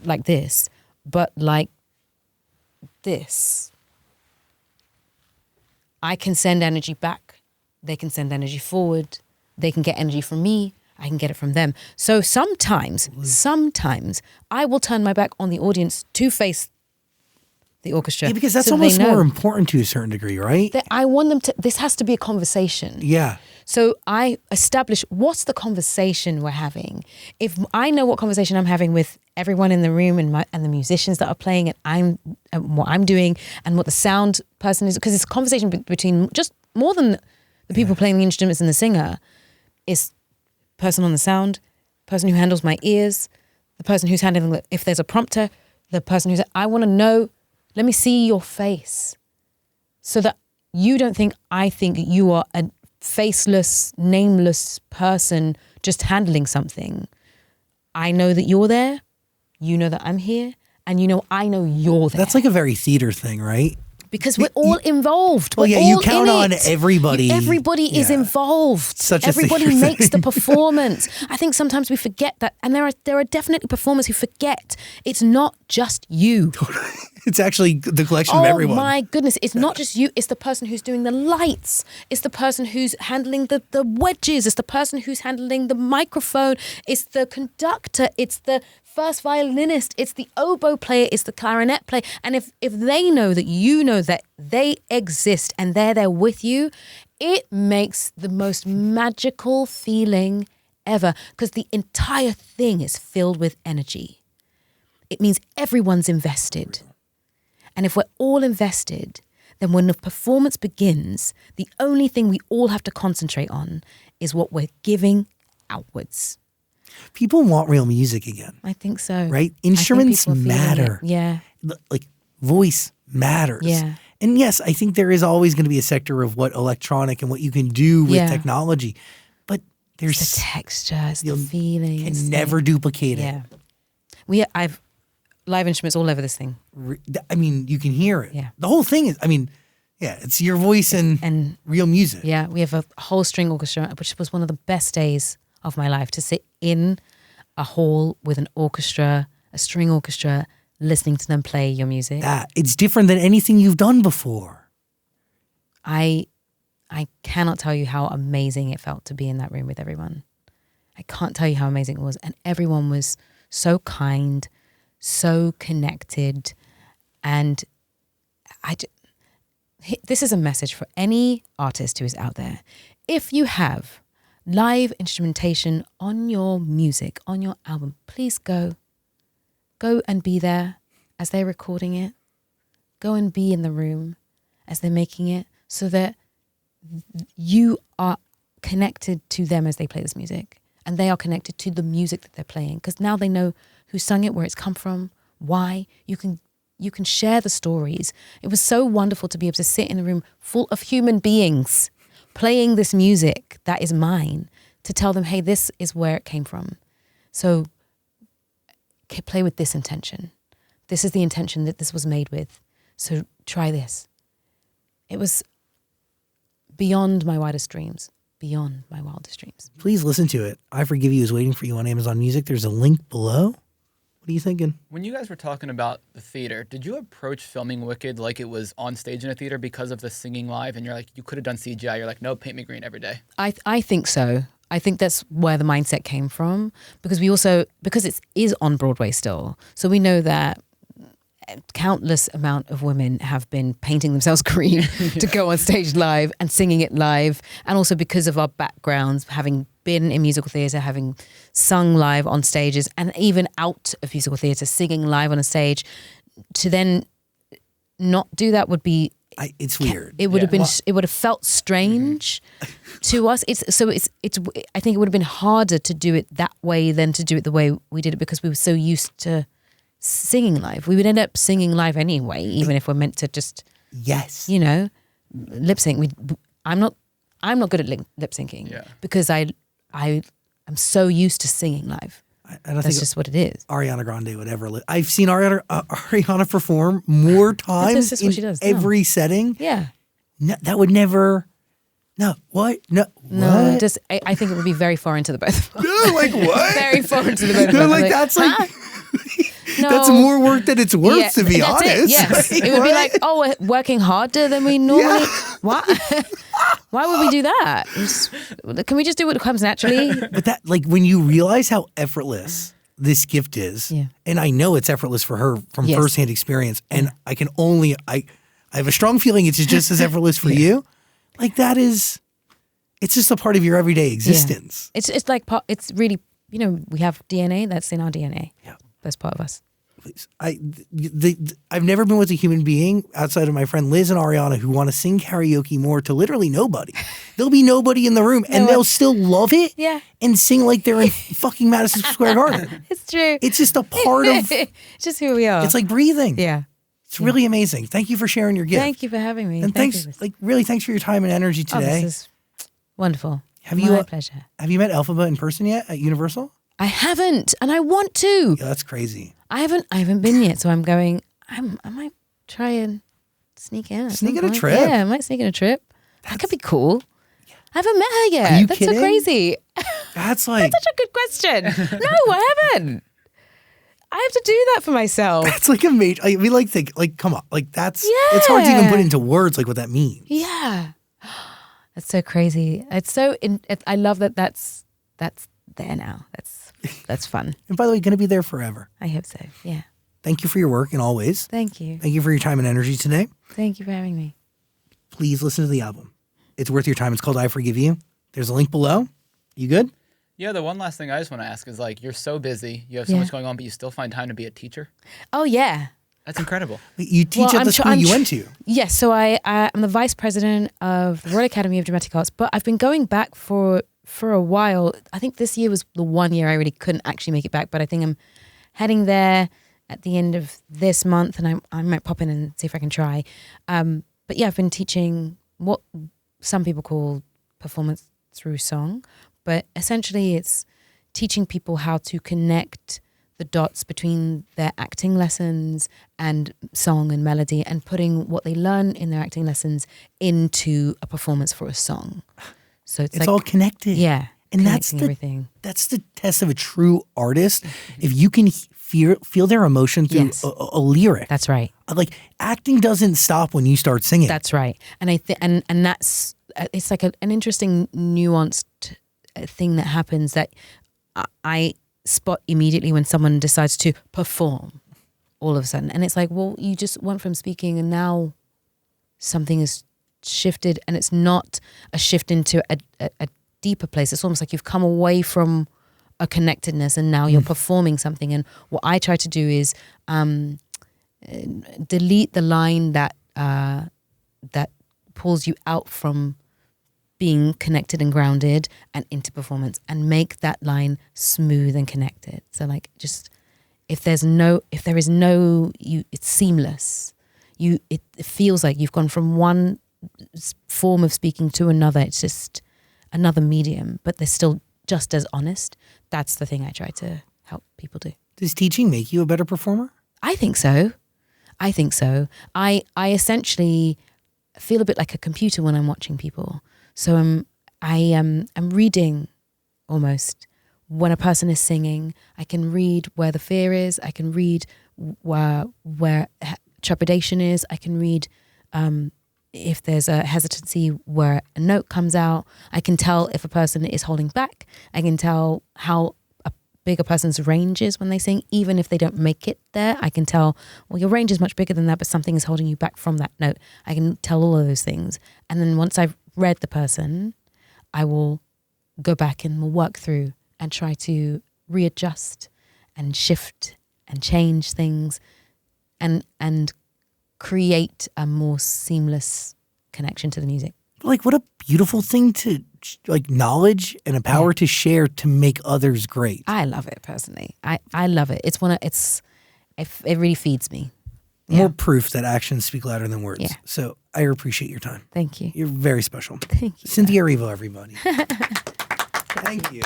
like this, but like this. I can send energy back. They can send energy forward. They can get energy from me. I can get it from them. So sometimes I will turn my back on the audience to face the orchestra. Yeah, because that's so almost they know more important to a certain degree, right? that I want them to, this has to be a conversation. Yeah. So I establish what's the conversation we're having. If I know what conversation I'm having with everyone in the room and the musicians that are playing and what I'm doing and what the sound person is, because it's a conversation between just more than The people playing the instruments and the singer is person on the sound, person who handles my ears, the person who's handling, if there's a prompter, the person who's, I want to know, let me see your face so that you don't think I think you are a faceless, nameless person just handling something. I know that you're there, you know that I'm here, and you know I know you're there. That's like a very theater thing, right? Because we're all involved. Well, We're you all count in on it. everybody. Everybody is involved. Such a Everybody theater makes the thing. performance. I think sometimes we forget that, and there are definitely performers who forget it's not just you. It's actually the collection of everyone. Oh my goodness! It's not just you. It's the person who's doing the lights. It's the person who's handling the wedges. It's the person who's handling the microphone. It's the conductor. It's the first violinist. It's the oboe player. It's the clarinet player. And if they know that you know that they exist and they're there with you, it makes the most magical feeling ever, because the entire thing is filled with energy. It means everyone's invested. And if we're all invested, then when the performance begins, the only thing we all have to concentrate on is what we're giving outwards. People want real music again. I think so. Right? Instruments matter. Yeah. Like voice matters. Yeah. And yes, I think there is always going to be a sector of what electronic and what you can do with technology. But there's It's the texture, it's the feeling. You can never duplicate Yeah. it. I've live instruments all over this thing. I mean, you can hear it. Yeah. The whole thing is, I mean, yeah, it's your voice and real music. Yeah, we have a whole string orchestra, which was one of the best days of my life, to sit in a hall with an orchestra, a string orchestra, listening to them play your music. It's different than anything you've done before. I cannot tell you how amazing it felt to be in that room with everyone. I can't tell you how amazing it was. And everyone was so kind, so connected. And this is a message for any artist who is out there. If you have live instrumentation on your music, on your album, please go and be there as they're recording it. Go and be in the room as they're making it, so that you are connected to them as they play this music, and they are connected to the music that they're playing, because now they know who sung it, where it's come from, why. You can share the stories. It was so wonderful to be able to sit in a room full of human beings playing this music that is mine, to tell them, hey, this is where it came from. So play with this intention. This is the intention that this was made with. So try this. It was beyond my wildest dreams. Beyond my wildest dreams. Please listen to it. I Forgive You is waiting for you on Amazon Music. There's a link below. What are you thinking? When you guys were talking about the theater, did you approach filming Wicked like it was on stage in a theater because of the singing live? And you're like, you could have done CGI. You're like, no, paint me green every day. I think so. I think that's where the mindset came from, because it is on Broadway still. So we know that countless amount of women have been painting themselves green to go on stage live and singing it live. And also because of our backgrounds, having been in musical theatre, having sung live on stages, and even out of musical theatre, singing live on a stage, to then not do that would be... it's weird. It would have been. It would have felt strange to us. It's. I think it would have been harder to do it that way than to do it the way we did it, because we were so used to singing live. We would end up singing live anyway, even if we're meant to just lip sync. I'm not good at lip syncing because I'm so used to singing live. That's just what it is. Ariana Grande would ever live. I've seen Ariana perform more times in every setting. Yeah. No, that would never. No, what? No, no. What? Just I think it would be very foreign to the both of us. No, like what? Very foreign to the both of us. No, like that's like. Huh? No. That's more work than it's worth, to be honest. It, yes. It would be like, oh, we're working harder than we normally. Yeah. What? Why would we do that? Can we just do what comes naturally? But that, like, when you realize how effortless this gift is, and I know it's effortless for her from firsthand experience, and I can only, I have a strong feeling it's just as effortless for you. Like that is, it's just a part of your everyday existence. Yeah. It's like, it's really, we have DNA that's in our DNA. Yeah. That's part of us. please. I've never been with a human being outside of my friend Liz and Ariana who want to sing karaoke more to literally nobody. There'll be nobody in the room and they'll still love it and sing like they're in fucking Madison Square Garden. It's true. It's just a part of... It's just who we are. It's like breathing. Yeah. It's really amazing. Thank you for sharing your gift. Thank you for having me. And thanks for your time and energy today. This is wonderful. My pleasure. Have you met Elphaba in person yet at Universal? I haven't, and I want to. Yeah, that's crazy. I haven't been yet, so I'm going. I might try and sneak in. Sneak in a trip. Yeah, I might sneak in a trip. That could be cool. I haven't met her yet. Are you That's kidding? so crazy. That's like That's such a good question. No, I haven't. I have to do that for myself. that's like a major. I mean, like come on, like that's. It's hard to even put into words like what that means. Yeah, that's so crazy. It's so. I love that. That's there now. That's fun. And by the way, going to be there forever. I hope so. Yeah. Thank you for your work in all ways. Thank you. Thank you for your time and energy today. Thank you for having me. Please listen to the album. It's worth your time. It's called I Forgive You. There's a link below. You good? Yeah, the one last thing I just want to ask is like, you're so busy, you have so much going on, but you still find time to be a teacher? Oh, yeah. That's incredible. You teach at the school you went to. Yes, so I'm the vice president of the Royal Academy of Dramatic Arts, but I've been going back for a while. I think this year was the one year I really couldn't actually make it back, but I think I'm heading there at the end of this month, and I might pop in and see if I can try. But yeah, I've been teaching what some people call performance through song, but essentially it's teaching people how to connect the dots between their acting lessons and song and melody, and putting what they learn in their acting lessons into a performance for a song. So it's like, all connected. Yeah. And that's everything. That's the test of a true artist. If you can feel their emotion through a lyric. That's right. Like acting doesn't stop when you start singing. That's right. And I think and that's it's like an interesting nuanced thing that happens that I spot immediately when someone decides to perform all of a sudden. And it's like, well, you just went from speaking and now something is shifted, and it's not a shift into a deeper place. It's almost like you've come away from a connectedness and now you're performing something. And what I try to do is delete the line that pulls you out from being connected and grounded and into performance, and make that line smooth and connected. So like, just if there is no it's seamless. It feels like you've gone from one form of speaking to another. It's just another medium, but they're still just as honest. That's the thing I try to help people do. Does teaching make you a better performer? I think so. I essentially feel a bit like a computer when I'm watching people. So I'm reading almost when a person is singing. I can read where the fear is. I can read where trepidation is. I can read if there's a hesitancy where a note comes out. I can tell if a person is holding back. I can tell how big a person's range is when they sing, even if they don't make it there. I can tell, well, your range is much bigger than that, but something is holding you back from that note. I can tell all of those things. And then once I've read the person, I will go back and we'll work through and try to readjust and shift and change things and create a more seamless connection to the music. Like, what a beautiful thing to, like, knowledge and a power to share to make others great. I love it personally. I love it. It really feeds me. More proof that actions speak louder than words. Yeah. So I appreciate your time. Thank you. You're very special. Thank you. Cynthia Erivo, everybody. Thank you.